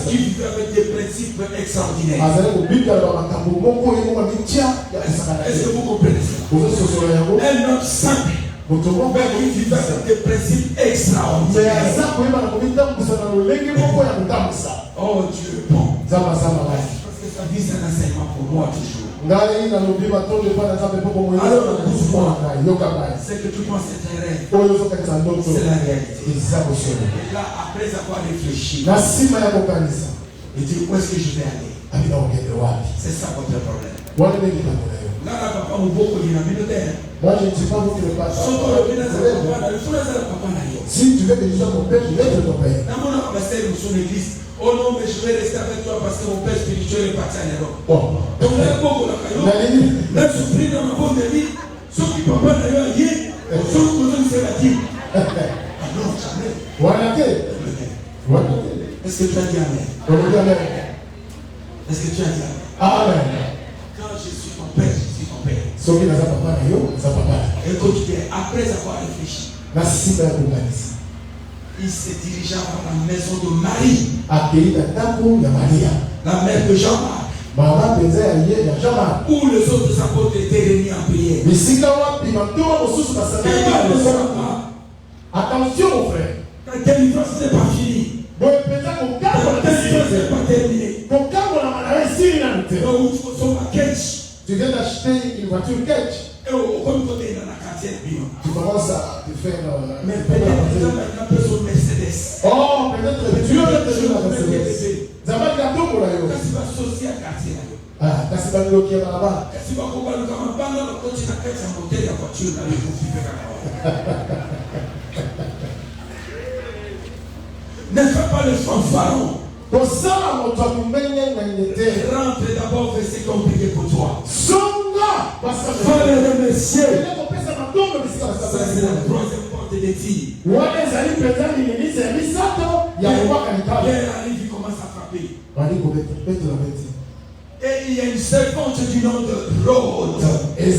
Speaker 8: qui vivait avec des principes extraordinaires. Est-ce que vous comprenez ça? Un homme simple, mais qui vivait avec des principes extraordinaires. Oh Dieu est bon. Parce que sa vie c'est un enseignement pour moi toujours. Alors, c'est que tu penses que c'est un rêve. C'est la réalité. Et là, après avoir réfléchi, il dit où est-ce que je vais aller? C'est ça votre problème. Là, papa, on voit qu'il y a un militaire.
Speaker 7: Moi, je ne dis pas vous qui le passez. Si tu veux que je sois ton père, je vais être ton père.
Speaker 8: Oh non, mais je vais rester avec toi parce que mon père spirituel est parti en Europe.
Speaker 7: Bon.
Speaker 8: Donc, là, je suis pris dans ma bonne vie. Ceux qui ne peuvent pas d'ailleurs y est, ceux qui ne se la dit. Ah non, jamais. Est-ce que tu as dit amen? Est-ce que tu as dit amen? Quand je suis ton père, je suis ton père. Écoute bien, après avoir réfléchi, il se dirigea vers la maison de Marie, la mère de Jean-Marc, où les autres apôtres étaient réunis en prière.
Speaker 7: Attention mon frère.
Speaker 8: Ta délivrance n'est pas finie. Ta délivrance n'est pas terminée.
Speaker 7: Tu viens d'acheter une voiture catch.
Speaker 8: Et au côté de la quartier,
Speaker 7: Tu commences à te faire.
Speaker 8: Mais peut-être la personne Mercedes.
Speaker 7: Oh, peut-être que tu as la Mercedes. Zama gâteau pour la yo.
Speaker 8: Qu'est-ce qui va associer à quartier?
Speaker 7: Ah, qu'est-ce qui va nous bloquer là-bas?
Speaker 8: Qu'est-ce qui va pouvoir nous faire un ban dans le côté de la caisse à monter la voiture là, il faut vivre n'est-ce pas le fanfaron?
Speaker 7: Pour ça, on doit nous mener.
Speaker 8: Rentre d'abord verset compliqué pour toi.
Speaker 7: Songa! Parce que
Speaker 8: faut le remercier. Ça, c'est la troisième porte des tirs. Pierre arrive, il commence à frapper. Et il y a une servante du nom de Rhodes. Il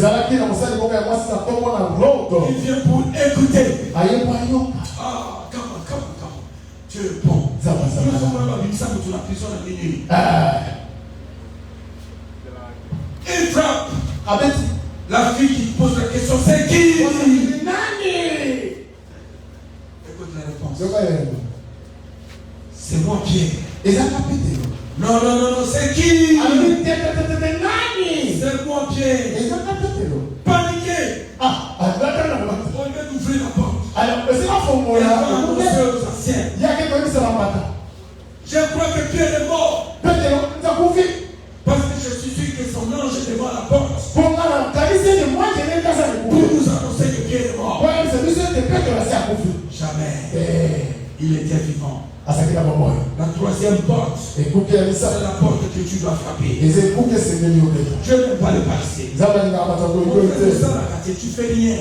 Speaker 8: vient pour écouter. Ah, come. Dieu est bon. Nous sommes dans la prison à minuit. Il frappe. La fille qui pose la question, c'est qui? Écoute la réponse. C'est moi, Pierre. Non, c'est qui? C'est moi, Pierre. Paniqué. Au lieu d'ouvrir la porte. Je crois que Pierre est mort. Parce que je suis sûr que son ange est devant la porte. Pour nous annoncer que Pierre est mort. Jamais. Il était vivant. La troisième porte, c'est la porte que tu dois frapper. Je n'aime pas le passé. Tu fais rien.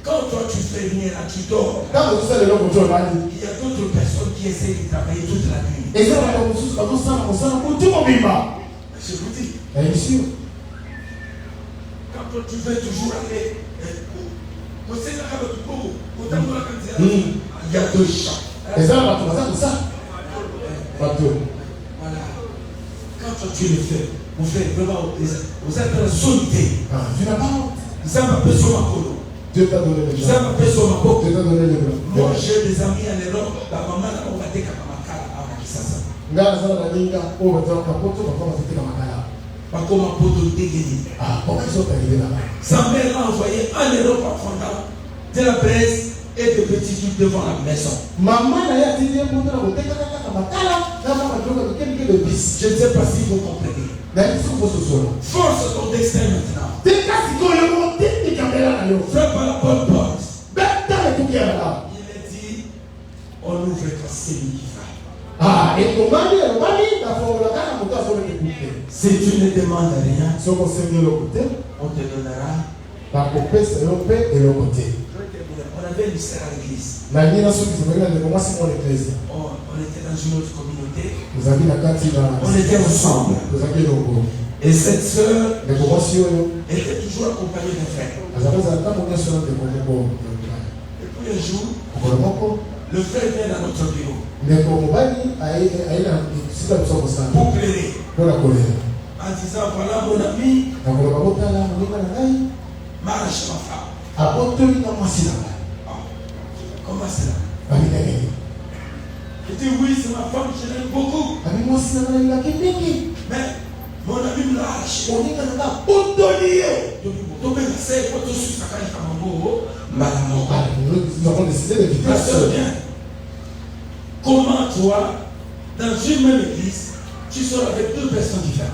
Speaker 8: Quand toi tu fais rien là, tu dors. Il y a d'autres personnes qui essaient de travailler toute la nuit. Je vous dis. Quand toi tu veux toujours aller, il y a deux champs. Voilà. Quand toi tu le fais. Vous faites vraiment, vous êtes en solité.
Speaker 7: Tu n'as pas honte.
Speaker 8: Vous avez un peu sur ma colo.
Speaker 7: Dieu t'a donné les
Speaker 8: Vous avez
Speaker 7: gens.
Speaker 8: un peu sur ma peau.
Speaker 7: Dieu t'a donné les blancs.
Speaker 8: Moi j'ai des amis en Europe. La maman là, on va dire qu'à ma cala à Makisasa.
Speaker 7: Nga nazala na ninga oyo bazalaka poto bakoma koteka makala.
Speaker 8: Comme un poteau de dégainer.
Speaker 7: Comment ils sont arrivés là-bas?
Speaker 8: Sa mère l'a envoyé en Europe en fondant de la presse et de petits trucs devant la maison.
Speaker 7: Maman n'a pas dit que vous avez été de bis.
Speaker 8: Je ne sais pas si vous comprenez.
Speaker 7: Force
Speaker 8: ton destin maintenant.
Speaker 7: Frappe
Speaker 8: à la bonne porte.
Speaker 7: Il a
Speaker 8: dit, on ouvre ta cellule. Si tu ne demandes rien, on te donnera.
Speaker 7: On
Speaker 8: avait une sœur à l'église.
Speaker 7: On était
Speaker 8: dans une autre communauté.
Speaker 7: On était ensemble.
Speaker 8: Et cette sœur était toujours accompagnée d'un frère. Et puis un jour, le frère vient dans notre bureau pour pleurer. En disant, voilà mon ami, marche ma femme. Comment cela? Il dit oui, c'est ma femme, je l'aime beaucoup. Mais mon ami me l'a lâché.
Speaker 7: Nous avons décidé de quitter
Speaker 8: la sœur. Comment toi, dans une même église, tu sors avec deux personnes différentes?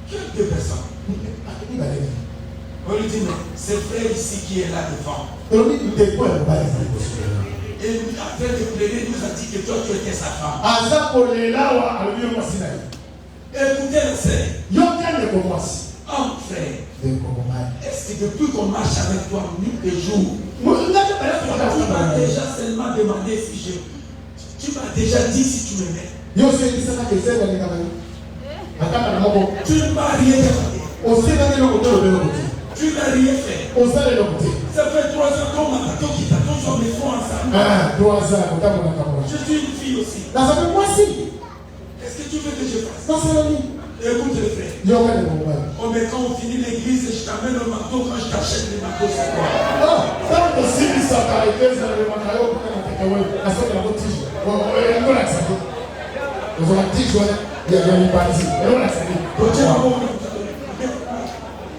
Speaker 8: Quelles deux personnes? On lui dit, mais c'est frère ici qui est là devant. Et après de pleurer, il nous a dit que toi tu étais sa femme. Écoutez la sœur. Oh frère, est-ce que depuis qu'on marche avec toi, nuit et jour, tu m'as déjà seulement demandé si je... Tu m'as déjà dit si tu m'aimais. Tu ne m'as rien demandé. Tu n'as rien fait. Ça fait 3 ans qu'on m'a dit qu'ils t'attendent mes fonds ensemble.
Speaker 7: 3 ans.
Speaker 8: Je suis une fille aussi. Qu'est-ce que tu veux que je fasse? Écoute le frère. Oh mais quand on finit l'église, je t'amène au marteau. Quand je t'achète les marteaux, c'est quoi?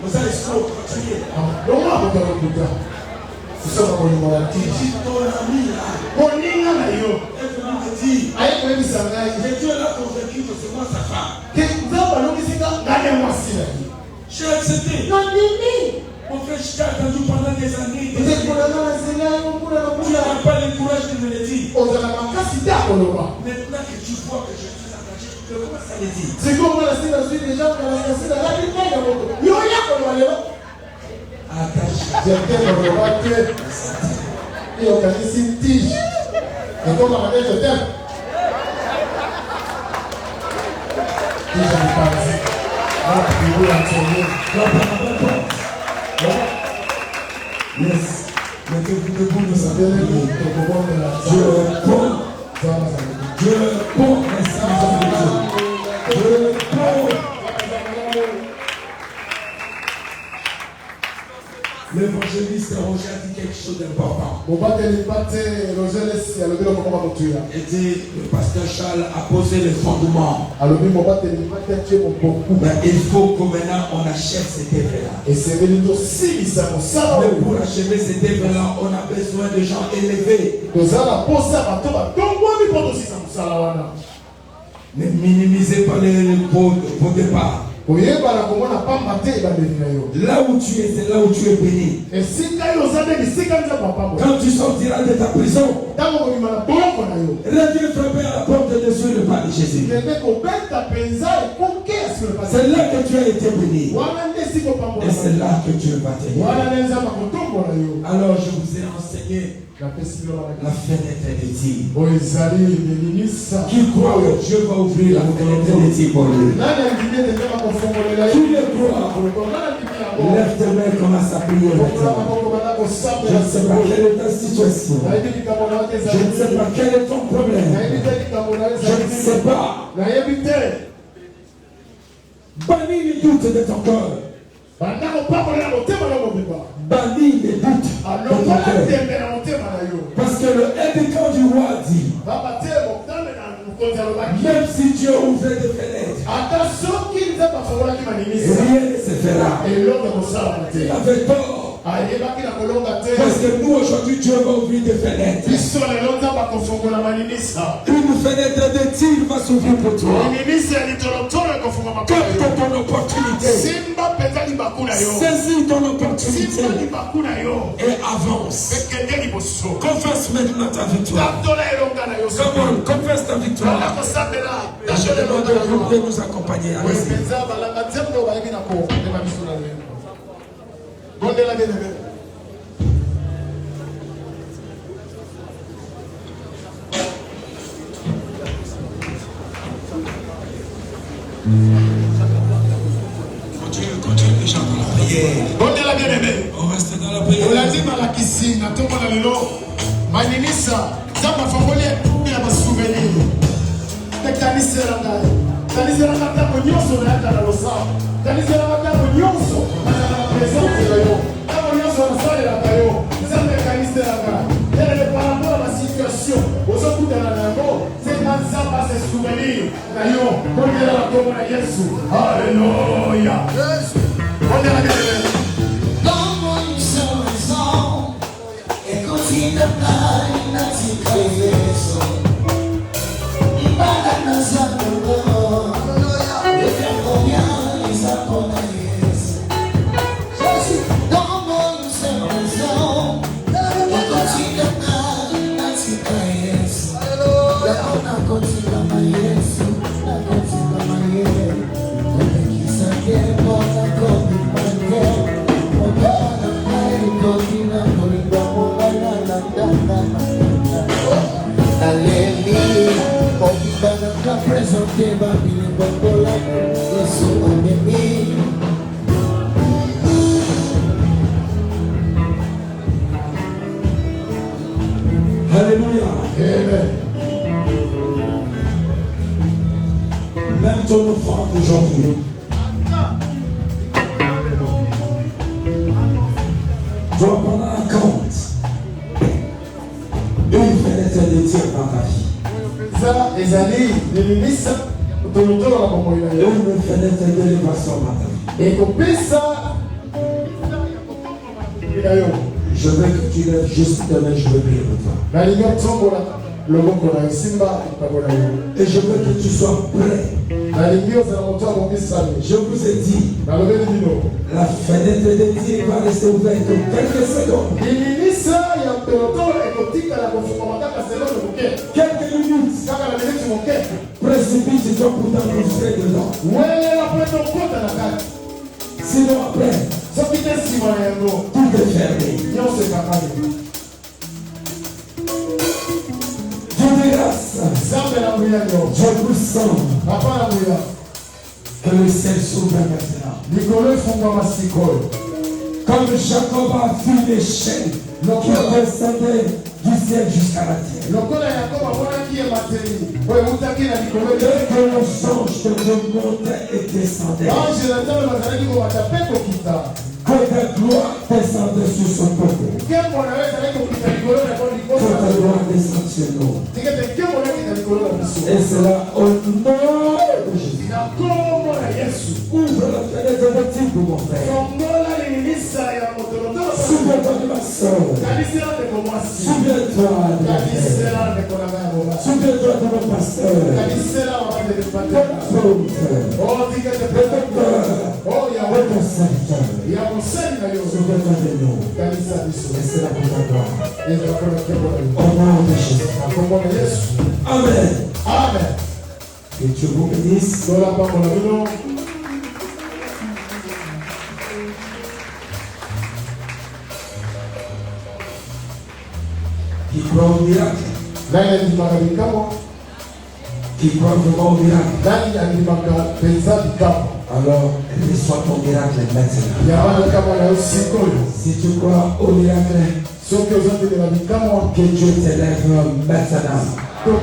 Speaker 8: Vous allez se continuer. Si ton ami là, et Dieu l'a convaincu que c'est moi sa femme. J'ai accepté. Mon frère, je t'ai attendu pendant des années. Tu n'as pas le courage de me le dire. Maintenant que tu vois que je suis engagé, tu peux commencer à le dire. Yes. Mettez-vous debout, nous savons. Dieu est bon. Dieu est bon. Dieu est bon. L'évangéliste Roger a dit quelque chose d'important. Il dit, le pasteur Charles a posé les fondements. Mais il faut que maintenant on achève cette œuvre-là. Mais pour achever cette œuvre-là, on a besoin de gens élevés. Ne minimisez pas les pots au départ. Là où tu es, c'est là où tu es béni. Quand tu sortiras de ta prison, là tu es frappé à la porte de Dieu, le pas de Jésus. C'est là que tu as été béni. Et c'est là que Dieu va t'aider. Alors je vous ai enseigné la fenêtre de tir. Qui croit que Dieu va ouvrir la fenêtre de tir pour lui? Tu le crois? Lève tes mains, commence à prier maintenant.
Speaker 7: Je ne sais pas quelle est ta situation. Je ne sais pas quel est ton problème. Je ne sais pas. Bannis les doutes de ton cœur. Bannis les doutes de ton cœur. Parce que le édicant du roi dit, même si Dieu ouvrait des fenêtres, rien ne se fera. Il avait tort. Parce que nous aujourd'hui Dieu va ouvrir des fenêtres. Une fenêtre de tir va s'ouvrir pour toi. Capte ton opportunité. Saisis ton opportunité et avance. Confesse maintenant ta victoire. Come on, confesse ta victoire. Je te demande de nous accompagner. Continue déjà dans la prière. On reste dans la prière.
Speaker 5: Alléluia.
Speaker 9: Donne-moi une seule raison et continue à
Speaker 7: Alléluia. Amen. Même ton offrande aujourd'hui doit prendre en compte une fenêtre de tir dans ta vie. Une fenêtre d'élévation dans ta vie. Je veux que tu lèves juste demain, je veux prier pour toi. Et je veux que tu sois prêt. Je vous ai dit, la fenêtre de Dieu va rester ouverte quelques secondes. Quelques minutes. Précipite-toi pour t'enregistrer dedans. Sinon après, tout est fermé. Dieu de grâce, je vous sens que le ciel s'ouvre maintenant. Comme Jacob a vu les chaînes qui descendaient du ciel jusqu'à la terre. Dès que le ange de Dieu montait et descendait, que ta gloire descendait sur son peuple. Que ta gloire descende sur nous. Et cela au nom de Jésus. Ouvre la fenêtre de Dieu pour mon frère. Souviens-toi de ma soeur. Souviens-toi de ma frère. Souviens-toi de mon pasteur. De ton serviteur. Souviens-toi de nous. Et c'est la pour ta gloire. Au nom de Jésus. Amen. Amen. Que Dieu vous bénisse. Qui croit au miracle. Qui croit vraiment au miracle.
Speaker 8: Alors, reçois ton miracle maintenant. Si tu crois au miracle, que Dieu t'élève maintenant. Que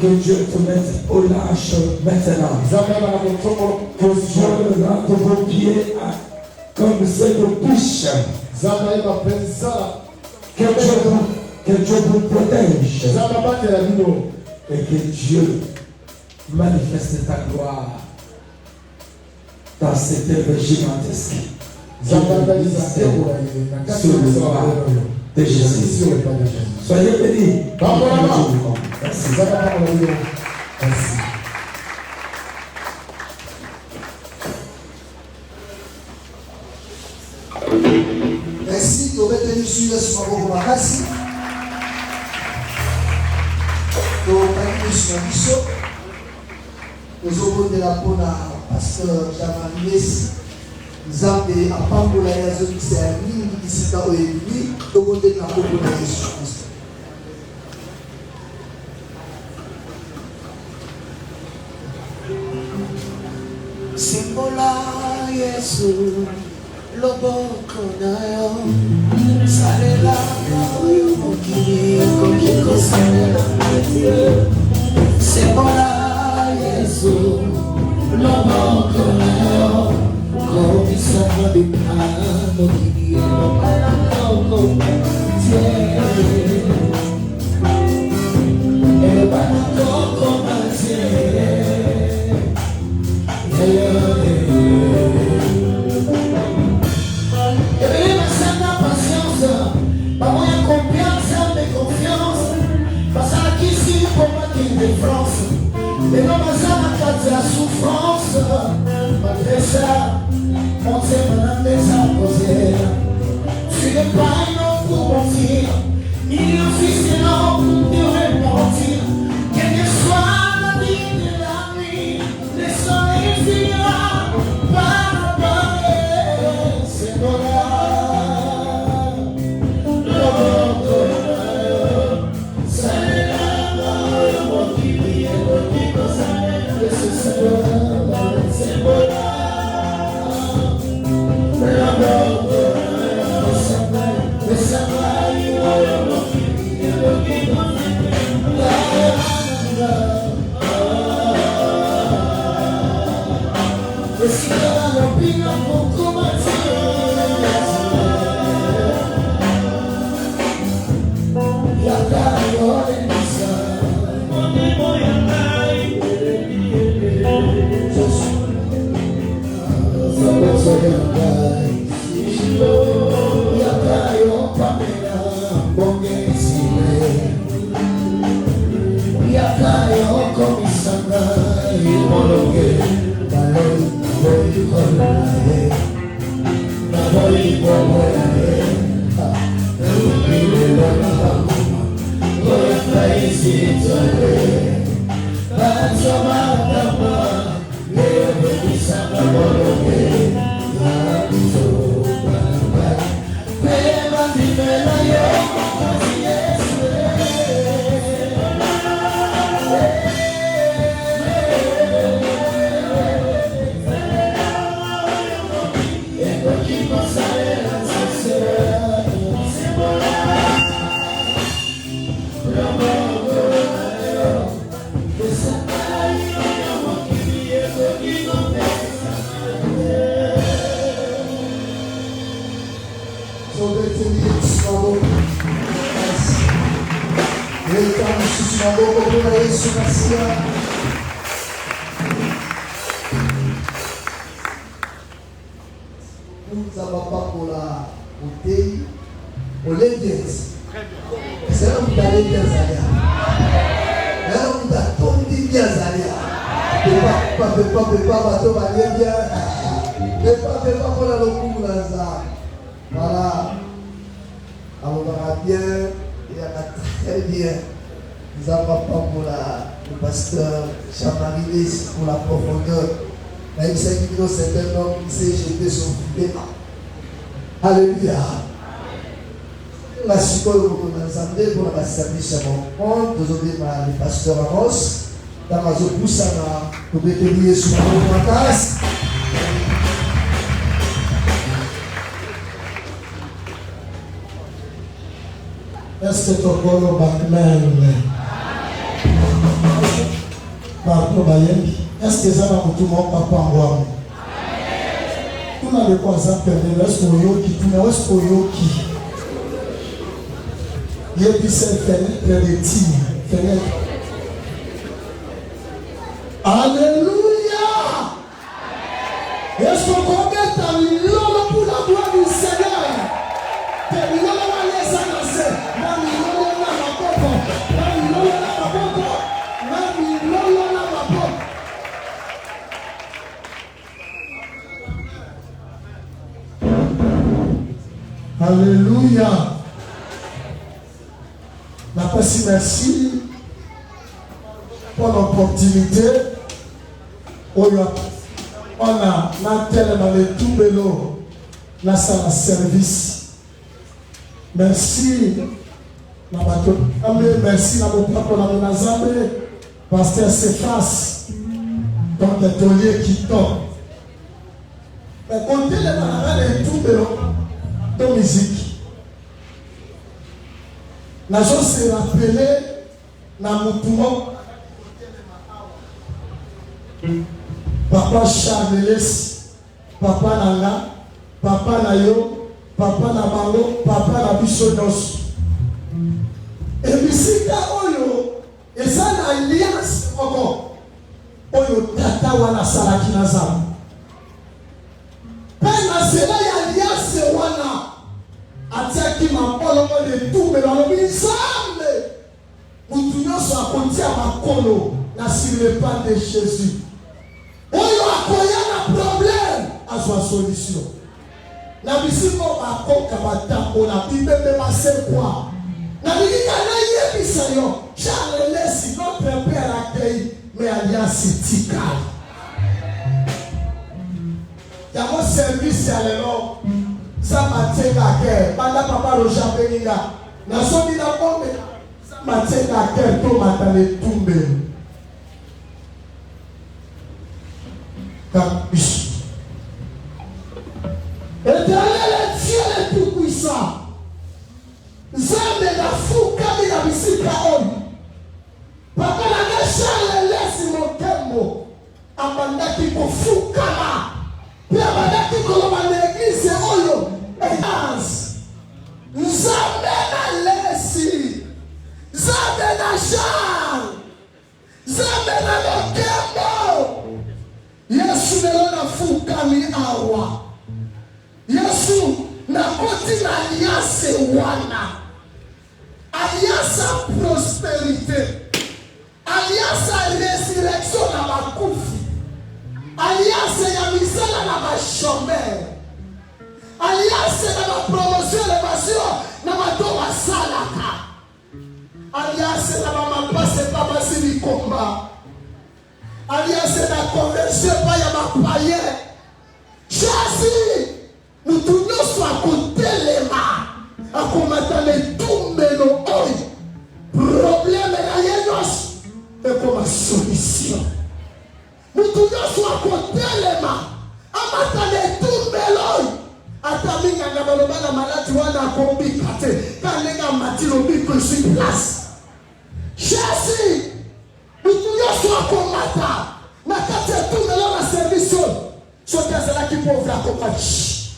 Speaker 8: Dieu te mette au large maintenant. Que Dieu rende vos pieds comme ceux de biche. Que Dieu vous protège. Et que Dieu manifeste ta gloire dans cette œuvre gigantesque. Sur le nom de Jésus. Soyez bénis. Merci.
Speaker 1: Merci de retenir sur le soir. Merci. Nous avons de la bonne pasteur Jean-Marie Zambé à Pambola et à Zonisserni, qui s'est à Oébi, nous avons de la bonne Jésus-Christ.
Speaker 9: Simbola Yesu, loboko nayo, salela nayo mokili kokiko salela nayo. Simbola Yesu, loboko nayo, komisa mabima mokili lokala noko tiye. Ebana koko matiye. Et non, mais ça n'a pas de la souffrance. Malgré ça, on s'est madame des imposés. Tu n'es pas un homme pour mentir, ni un fils d'un homme pour repentir. Quelle que soit la vie de la nuit, le soleil finira par apparaître. C'est bon là. Voilà. Alors, on va bien, il y a très bien. Nous avons pas pour le pasteur Jean-Marie pour la profondeur. Même si c'est un homme qui s'est jeté son filet. Alléluia. La psychologue pour l'ensemble, pour la service à mon compte, aujourd'hui, le pasteur Amos,
Speaker 1: Tamazopusana, pour bétonner sur la casse. Est-ce que tu as encore le Batman? Pardon, Bayem. Est-ce que ça va pour tout le monde, papa en bois? Tout le monde est ça, est-ce qu'on yoki, tout le monde est-ce qu'on yoki? Il y a des fenêtres de tigres. Alléluia! Est-ce qu'on commet ta l'homme pour la gloire du Seigneur? Alléluia. Merci pour l'opportunité. On a tellement de tout vélo dans le service. Merci. Merci à mon papa, pasteur Cephas, donc le taulier qui tombe. Mais comptez les malades de tout vélo de musique. La chose s'est rappelée dans mon poumon. Papa Charles, Papa Nanga, Papa Nayo, Papa Nabango, Papa Nabisonos. Et bisika oyo, et ça l'alliance encore. Oyo tata wana salaki na zamu. Pena sela ya alliance wana. Atiaki mapolo de tout mais dans le ensemble. Mutunyo so akontia makolo na sur le pas de Jésus. Oyo akoya na problème a sua solution. Na bisimo akoka batambo na bibebe masekwa. Na bilika na yebisa yo. Charles Lessi notre père accueille mais alliance tika. Ya mo service ya lelo. Ça m'a tenu à cœur. Pendant papa Roger Beninga, na sobi na pombe. Ça m'a tenu à cœur. Tout m'a tenu tomber. Capuche. Éternel est Dieu le Tout-Puissant. Zambe na fuka mi na bisika on. Papa na Charles Lessi Mokembo. Amandaki kofuka ma. Puis abandaki koloma na église oyo. Zambe na Lessi. Zambe na Charles. Zambe na Mokembo. Yesu lelo na fukami awa. Yesu na koti na alliance wana. Alliance à prospérité. Alliance à résurrection na makufi. Alliance ya misala na bashomber. Alliance na la promotion élévation na madoa salaka. Alliance na mama passe pas basi combat. Alliance na conversion pas ya mapaye. Jésus nous tournons soit côté les mains. A combattre les tumbelo oi. Problème na yenos et comme solution. Nous tournons soit côté les mains. Amata les tumbelo. Ataminga na baloba na maladi wana kombi kate. Kanenga matilo biko sur place. Jésus nous tournons soit combattre. Na kate tumbelo na service. Soki azalaki pauvre akompachi.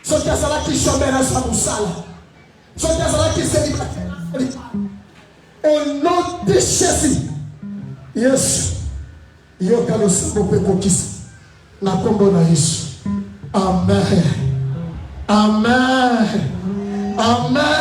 Speaker 1: Soki azalaki chômeur azwa mosala. Soki azalaki célibataire. Au nom de Jésus. Yesu. Yoka losambo mpe kokisa. Na kombo na Yesu. Amen. Amen. Amen.